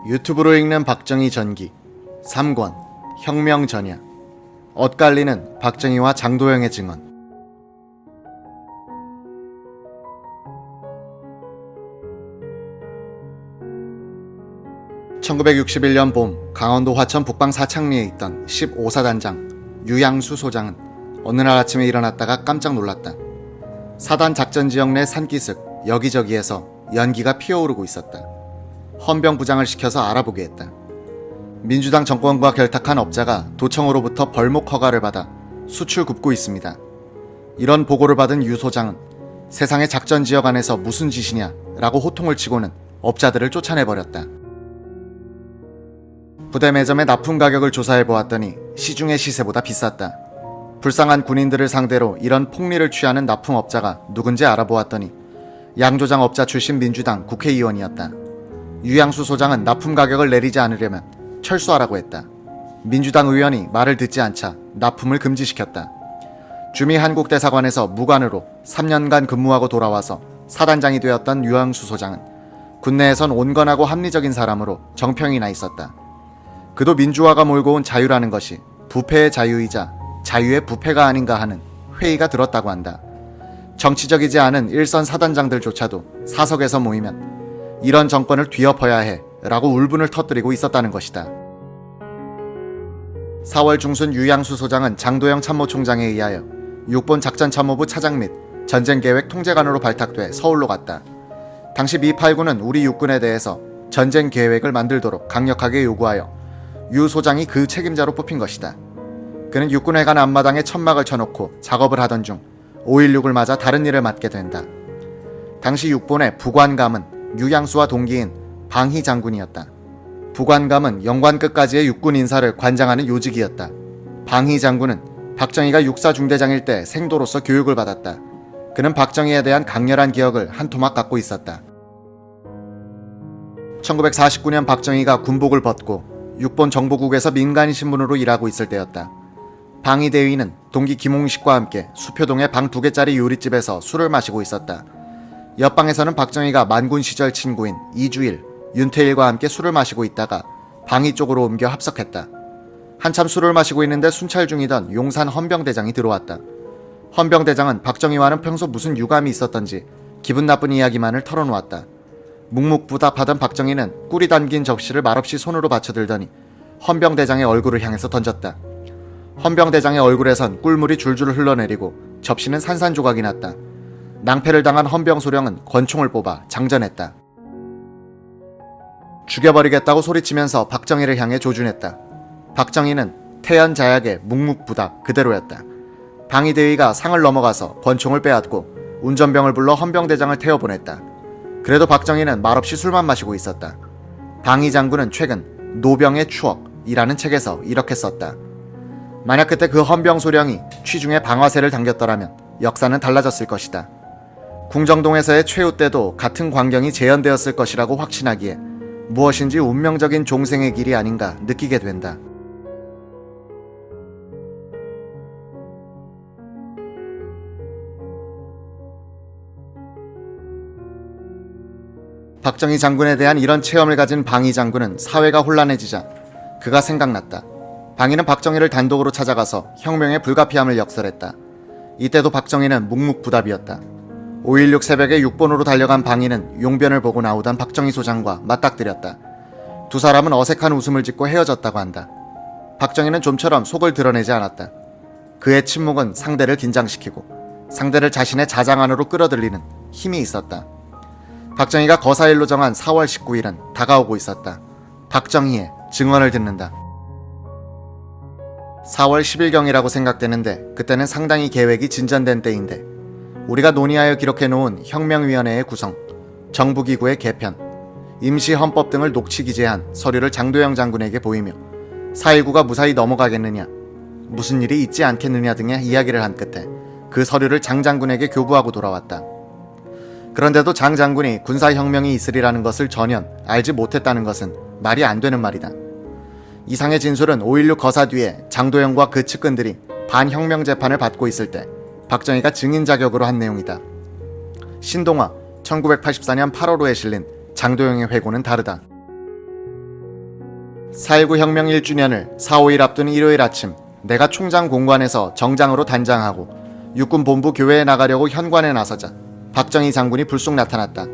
유튜브로 읽는 박정희 전기 3권 혁명 전야 엇갈리는 박정희와 장도영의 증언. (1961년) 봄 강원도 화천 북방 사창리에 있던 15사단장 유양수 소장은 어느 날 아침에 일어났다가 깜짝 놀랐다. 사단 작전 지역 내 산기슭 여기저기에서 연기가 피어오르고 있었다. 헌병 부장을 시켜서 알아보게 했다. 민주당 정권과 결탁한 업자가 도청으로부터 벌목 허가를 받아 수출 굽고 있습니다. 이런 보고를 받은 유 소장은 세상의 작전 지역 안에서 무슨 짓이냐 라고 호통을 치고는 업자들을 쫓아내버렸다. 부대 매점의 납품 가격을 조사해 보았더니 시중의 시세보다 비쌌다. 불쌍한 군인들을 상대로 이런 폭리를 취하는 납품업자가 누군지 알아보았더니 양조장 업자 출신 민주당 국회의원이었다. 유양수 소장은 납품 가격을 내리지 않으려면 철수하라고 했다. 민주당 의원이 말을 듣지 않자 납품을 금지시켰다. 주미 한국대사관에서 무관으로 3년간 근무하고 돌아와서 사단장이 되었던 유양수 소장은 군내에선 온건하고 합리적인 사람으로 정평이 나 있었다. 그도 민주화가 몰고 온 자유라는 것이 부패의 자유이자 자유의 부패가 아닌가 하는 회의가 들었다고 한다. 정치적이지 않은 일선 사단장들조차도 사석에서 모이면 이런 정권을 뒤엎어야 해 라고 울분을 터뜨리고 있었다는 것이다. 4월 중순 유양수 소장은 장도영 참모총장에 의하여 육본 작전참모부 차장 및 전쟁계획 통제관으로 발탁돼 서울로 갔다. 당시 미 8군은 우리 육군에 대해서 전쟁계획을 만들도록 강력하게 요구하여 유 소장이 그 책임자로 뽑힌 것이다. 그는 육군회관 앞마당에 천막을 쳐놓고 작업을 하던 중 5.16을 맞아 다른 일을 맡게 된다. 당시 육본의 부관감은 유양수와 동기인 방희 장군이었다. 부관감은 영관 끝까지의 육군 인사를 관장하는 요직이었다. 방희 장군은 박정희가 육사 중대장일 때 생도로서 교육을 받았다. 그는 박정희에 대한 강렬한 기억을 한 토막 갖고 있었다. 1949년 박정희가 군복을 벗고 육본 정보국에서 민간신문으로 일하고 있을 때였다. 방희 대위는 동기 김홍식과 함께 수표동의 방 2개짜리 요리집에서 술을 마시고 있었다. 옆방에서는 박정희가 만군 시절 친구인 이주일, 윤태일과 함께 술을 마시고 있다가 방희 쪽으로 옮겨 합석했다. 한참 술을 마시고 있는데 순찰 중이던 용산 헌병대장이 들어왔다. 헌병대장은 박정희와는 평소 무슨 유감이 있었던지 기분 나쁜 이야기만을 털어놓았다. 묵묵부답하던 박정희는 꿀이 담긴 접시를 말없이 손으로 받쳐들더니 헌병대장의 얼굴을 향해서 던졌다. 헌병대장의 얼굴에선 꿀물이 줄줄 흘러내리고 접시는 산산조각이 났다. 낭패를 당한 헌병소령은 권총을 뽑아 장전했다. 죽여버리겠다고 소리치면서 박정희를 향해 조준했다. 박정희는 태연자약의 묵묵부답 그대로였다. 방위대위가 상을 넘어가서 권총을 빼앗고 운전병을 불러 헌병대장을 태워보냈다. 그래도 박정희는 말없이 술만 마시고 있었다. 방위 장군은 최근 노병의 추억이라는 책에서 이렇게 썼다. 만약 그때 그 헌병소령이 취중에 방아쇠를 당겼더라면 역사는 달라졌을 것이다. 궁정동에서의 최후 때도 같은 광경이 재현되었을 것이라고 확신하기에 무엇인지 운명적인 종생의 길이 아닌가 느끼게 된다. 박정희 장군에 대한 이런 체험을 가진 방희 장군은 사회가 혼란해지자 그가 생각났다. 방희는 박정희를 단독으로 찾아가서 혁명의 불가피함을 역설했다. 이때도 박정희는 묵묵부답이었다. 5.16 새벽에 육본으로 달려간 방희는 용변을 보고 나오던 박정희 소장과 맞닥뜨렸다. 두 사람은 어색한 웃음을 짓고 헤어졌다고 한다. 박정희는 좀처럼 속을 드러내지 않았다. 그의 침묵은 상대를 긴장시키고 상대를 자신의 자장 안으로 끌어들이는 힘이 있었다. 박정희가 거사일로 정한 4월 19일은 다가오고 있었다. 박정희의 증언을 듣는다. 4월 10일경이라고 생각되는데 그때는 상당히 계획이 진전된 때인데 우리가 논의하여 기록해놓은 혁명위원회의 구성, 정부기구의 개편, 임시헌법 등을 녹취기재한 서류를 장도영 장군에게 보이며 4.19가 무사히 넘어가겠느냐, 무슨 일이 있지 않겠느냐 등의 이야기를 한 끝에 그 서류를 장 장군에게 교부하고 돌아왔다. 그런데도 장 장군이 군사혁명이 있으리라는 것을 전혀 알지 못했다는 것은 말이 안 되는 말이다. 이상의 진술은 5.16 거사 뒤에 장도영과 그 측근들이 반혁명 재판을 받고 있을 때 박정희가 증인 자격으로 한 내용이다. 신동화 1984년 8월호에 실린 장도영의 회고는 다르다. 4.19 혁명 1주년을 4, 5일 앞둔 일요일 아침 내가 총장 공관에서 정장으로 단장하고 육군 본부 교회에 나가려고 현관에 나서자 박정희 장군이 불쑥 나타났다.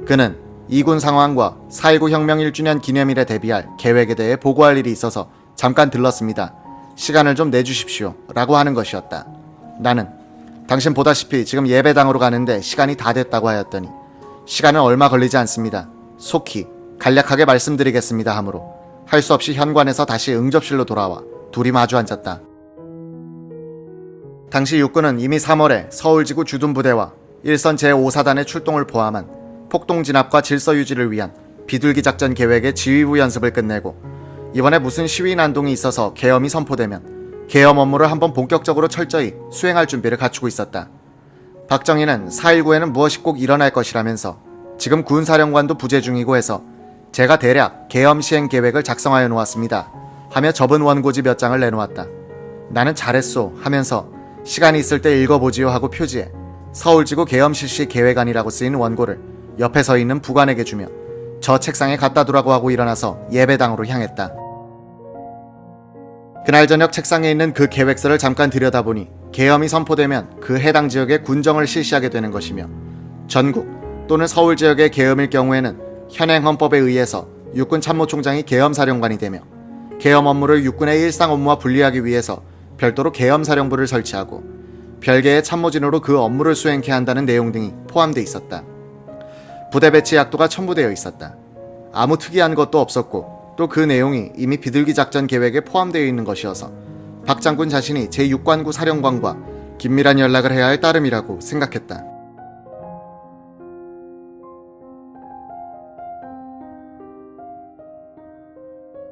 그는 이군 상황과 4.19 혁명 1주년 기념일에 대비할 계획에 대해 보고할 일이 있어서 잠깐 들렀습니다. 시간을 좀 내주십시오 라고 하는 것이었다. 나는 당신 보다시피 지금 예배당으로 가는데 시간이 다 됐다고 하였더니 시간은 얼마 걸리지 않습니다. 속히 간략하게 말씀드리겠습니다 하므로 할 수 없이 현관에서 다시 응접실로 돌아와 둘이 마주 앉았다. 당시 육군은 이미 3월에 서울지구 주둔부대와 일선 제5사단의 출동을 포함한 폭동 진압과 질서 유지를 위한 비둘기 작전 계획의 지휘부 연습을 끝내고 이번에 무슨 시위 난동이 있어서 계엄이 선포되면 계엄 업무를 한번 본격적으로 철저히 수행할 준비를 갖추고 있었다. 박정희는 4.19에는 무엇이 꼭 일어날 것이라면서 지금 군사령관도 부재 중이고 해서 제가 대략 계엄 시행 계획을 작성하여 놓았습니다 하며 접은 원고지 몇 장을 내놓았다. 나는 잘했소 하면서 시간이 있을 때 읽어보지요 하고 표지에 서울지구 계엄 실시 계획안이라고 쓰인 원고를 옆에 서 있는 부관에게 주며 저 책상에 갖다 두라고 하고 일어나서 예배당으로 향했다. 그날 저녁 책상에 있는 그 계획서를 잠깐 들여다보니 계엄이 선포되면 그 해당 지역에 군정을 실시하게 되는 것이며 전국 또는 서울 지역의 계엄일 경우에는 현행 헌법에 의해서 육군 참모총장이 계엄사령관이 되며 계엄 업무를 육군의 일상 업무와 분리하기 위해서 별도로 계엄사령부를 설치하고 별개의 참모진으로 그 업무를 수행케 한다는 내용 등이 포함되어 있었다. 부대 배치 약도가 첨부되어 있었다. 아무 특이한 것도 없었고 또 그 내용이 이미 비둘기 작전 계획에 포함되어 있는 것이어서 박 장군 자신이 제6관구 사령관과 긴밀한 연락을 해야 할 따름이라고 생각했다.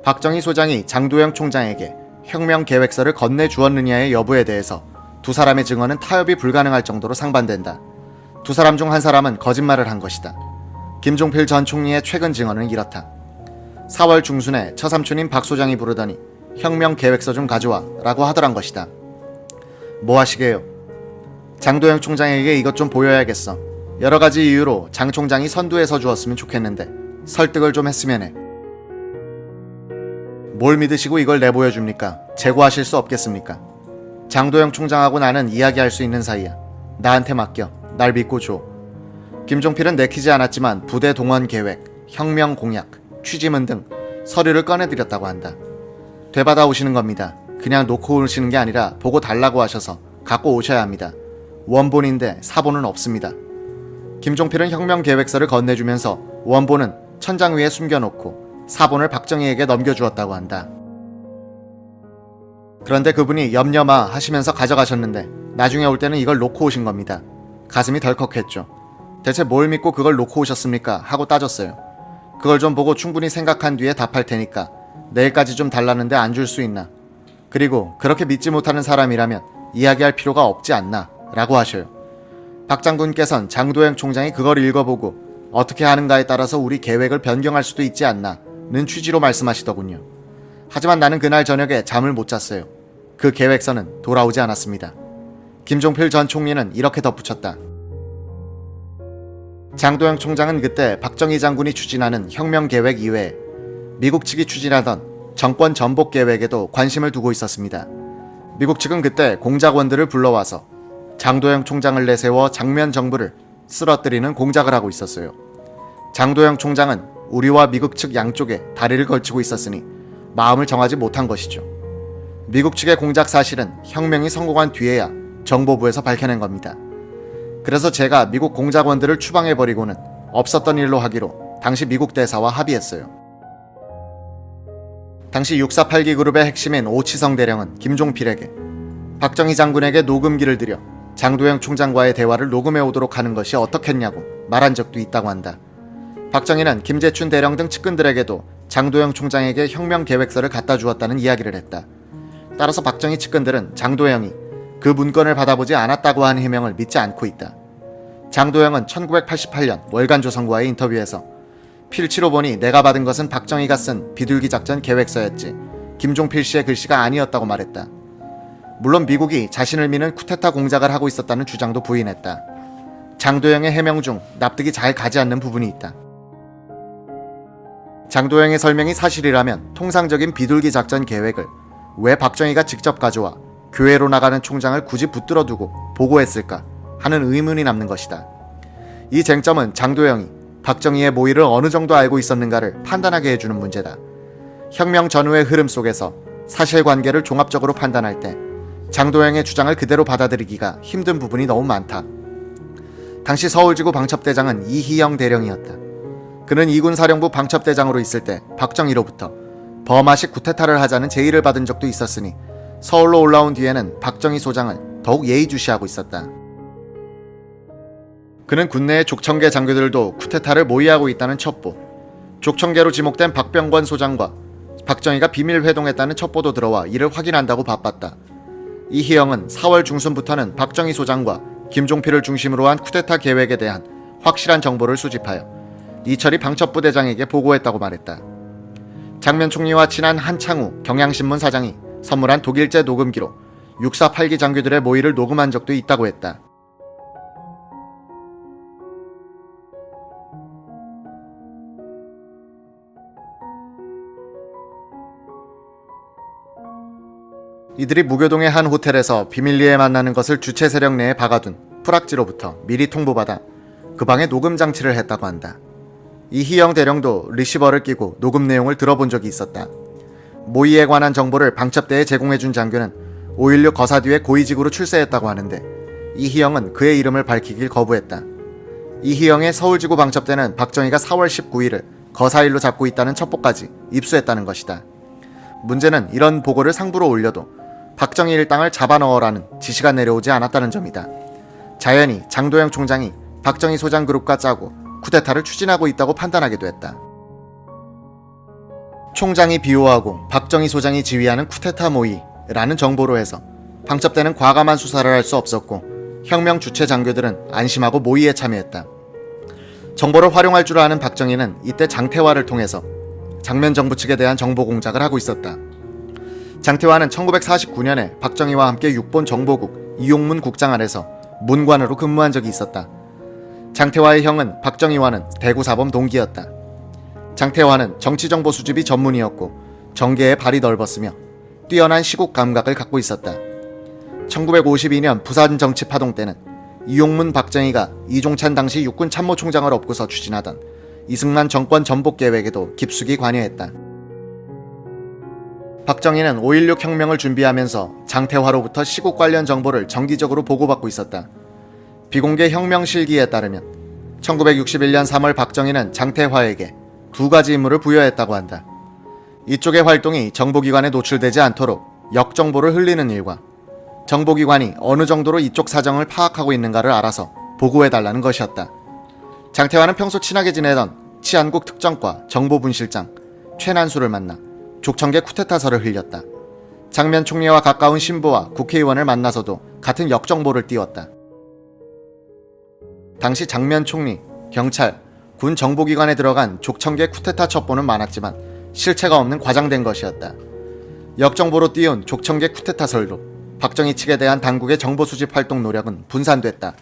박정희 소장이 장도영 총장에게 혁명 계획서를 건네주었느냐의 여부에 대해서 두 사람의 증언은 타협이 불가능할 정도로 상반된다. 두 사람 중 한 사람은 거짓말을 한 것이다. 김종필 전 총리의 최근 증언은 이렇다. 4월 중순에 처삼촌인 박 소장이 부르더니 혁명 계획서 좀 가져와 라고 하더란 것이다. 뭐 하시게요? 장도영 총장에게 이것 좀 보여야겠어. 여러 가지 이유로 장 총장이 선두에 서 주었으면 좋겠는데 설득을 좀 했으면 해. 뭘 믿으시고 이걸 내보여줍니까? 재고하실 수 없겠습니까? 장도영 총장하고 나는 이야기할 수 있는 사이야. 나한테 맡겨. 날 믿고 줘. 김종필은 내키지 않았지만 부대 동원 계획, 혁명 공약, 취지문 등 서류를 꺼내드렸다고 한다. 되받아 오시는 겁니다. 그냥 놓고 오시는 게 아니라 보고 달라고 하셔서 갖고 오셔야 합니다. 원본인데 사본은 없습니다. 김종필은 혁명 계획서를 건네주면서 원본은 천장 위에 숨겨놓고 사본을 박정희에게 넘겨주었다고 한다. 그런데 그분이 염려마 하시면서 가져가셨는데 나중에 올 때는 이걸 놓고 오신 겁니다. 가슴이 덜컥했죠. 대체 뭘 믿고 그걸 놓고 오셨습니까? 하고 따졌어요. 그걸 좀 보고 충분히 생각한 뒤에 답할 테니까 내일까지 좀 달라는데 안 줄 수 있나? 그리고 그렇게 믿지 못하는 사람이라면 이야기할 필요가 없지 않나? 라고 하셔요. 박 장군께선 장도영 총장이 그걸 읽어보고 어떻게 하는가에 따라서 우리 계획을 변경할 수도 있지 않나? 는 취지로 말씀하시더군요. 하지만 나는 그날 저녁에 잠을 못 잤어요. 그 계획서는 돌아오지 않았습니다. 김종필 전 총리는 이렇게 덧붙였다. 장도영 총장은 그때 박정희 장군이 추진하는 혁명 계획 이외에 미국 측이 추진하던 정권 전복 계획에도 관심을 두고 있었습니다. 미국 측은 그때 공작원들을 불러와서 장도영 총장을 내세워 장면 정부를 쓰러뜨리는 공작을 하고 있었어요. 장도영 총장은 우리와 미국 측 양쪽에 다리를 걸치고 있었으니 마음을 정하지 못한 것이죠. 미국 측의 공작 사실은 혁명이 성공한 뒤에야 정보부에서 밝혀낸 겁니다. 그래서 제가 미국 공작원들을 추방해버리고는 없었던 일로 하기로 당시 미국 대사와 합의했어요. 당시 648기 그룹의 핵심인 오치성 대령은 김종필에게 박정희 장군에게 녹음기를 들여 장도영 총장과의 대화를 녹음해 오도록 하는 것이 어떻겠냐고 말한 적도 있다고 한다. 박정희는 김재춘 대령 등 측근들에게도 장도영 총장에게 혁명 계획서를 갖다 주었다는 이야기를 했다. 따라서 박정희 측근들은 장도영이 그 문건을 받아보지 않았다고 하는 해명을 믿지 않고 있다. 장도영은 1988년 월간조선과의 인터뷰에서 필치로 보니 내가 받은 것은 박정희가 쓴 비둘기 작전 계획서였지 김종필 씨의 글씨가 아니었다고 말했다. 물론 미국이 자신을 미는 쿠데타 공작을 하고 있었다는 주장도 부인했다. 장도영의 해명 중 납득이 잘 가지 않는 부분이 있다. 장도영의 설명이 사실이라면 통상적인 비둘기 작전 계획을 왜 박정희가 직접 가져와 교회로 나가는 총장을 굳이 붙들어 두고 보고했을까 하는 의문이 남는 것이다. 이 쟁점은 장도영이 박정희의 모의를 어느 정도 알고 있었는가를 판단하게 해주는 문제다. 혁명 전후의 흐름 속에서 사실관계를 종합적으로 판단할 때 장도영의 주장을 그대로 받아들이기가 힘든 부분이 너무 많다. 당시 서울지구 방첩대장은 이희영 대령이었다. 그는 이군 사령부 방첩대장으로 있을 때 박정희로부터 버마식 쿠데타를 하자는 제의를 받은 적도 있었으니 서울로 올라온 뒤에는 박정희 소장을 더욱 예의주시하고 있었다. 그는 군내의 족청계 장교들도 쿠데타를 모의하고 있다는 첩보, 족청계로 지목된 박병권 소장과 박정희가 비밀 회동했다는 첩보도 들어와 이를 확인한다고 바빴다. 이희영은 4월 중순부터는 박정희 소장과 김종필을 중심으로 한 쿠데타 계획에 대한 확실한 정보를 수집하여 이철이 방첩부대장에게 보고했다고 말했다. 장면 총리와 친한 한창우 경향신문 사장이 선물한 독일제 녹음기로 648기 장교들의 모의를 녹음한 적도 있다고 했다. 이들이 무교동의 한 호텔에서 비밀리에 만나는 것을 주체 세력 내에 박아둔 프락지로부터 미리 통보받아 그 방에 녹음 장치를 했다고 한다. 이희영 대령도 리시버를 끼고 녹음 내용을 들어본 적이 있었다. 모의에 관한 정보를 방첩대에 제공해준 장교는 5.16 거사 뒤에 고위직으로 출세했다고 하는데 이희영은 그의 이름을 밝히길 거부했다. 이희영의 서울지구 방첩대는 박정희가 4월 19일을 거사일로 잡고 있다는 첩보까지 입수했다는 것이다. 문제는 이런 보고를 상부로 올려도 박정희 일당을 잡아넣어라는 지시가 내려오지 않았다는 점이다. 자연히 장도영 총장이 박정희 소장 그룹과 짜고 쿠데타를 추진하고 있다고 판단하기도 했다. 총장이 비호하고 박정희 소장이 지휘하는 쿠데타 모의라는 정보로 해서 방첩대는 과감한 수사를 할 수 없었고 혁명 주체 장교들은 안심하고 모의에 참여했다. 정보를 활용할 줄 아는 박정희는 이때 장태화를 통해서 장면 정부 측에 대한 정보 공작을 하고 있었다. 장태화는 1949년에 박정희와 함께 6본 정보국 이용문 국장 아래서 문관으로 근무한 적이 있었다. 장태화의 형은 박정희와는 대구사범 동기였다. 장태화는 정치정보 수집이 전문이었고 정계에 발이 넓었으며 뛰어난 시국 감각을 갖고 있었다. 1952년 부산 정치 파동 때는 이용문 박정희가 이종찬 당시 육군 참모총장을 업고서 추진하던 이승만 정권 전복 계획에도 깊숙이 관여했다. 박정희는 5.16 혁명을 준비하면서 장태화로부터 시국 관련 정보를 정기적으로 보고받고 있었다. 비공개 혁명 실기에 따르면 1961년 3월 박정희는 장태화에게 2가지 임무를 부여했다고 한다. 이쪽의 활동이 정보기관에 노출되지 않도록 역정보를 흘리는 일과 정보기관이 어느 정도로 이쪽 사정을 파악하고 있는가를 알아서 보고해달라는 것이었다. 장태화는 평소 친하게 지내던 치안국 특정과 정보분실장 최난수를 만나 족청계 쿠데타설을 흘렸다. 장면 총리와 가까운 신부와 국회의원을 만나서도 같은 역정보를 띄웠다. 당시 장면 총리, 경찰, 군 정보기관에 들어간 족청계 쿠데타 첩보는 많았지만 실체가 없는 과장된 것이었다. 역정보로 띄운 족청계 쿠데타설로 박정희 측에 대한 당국의 정보 수집 활동 노력은 분산됐다.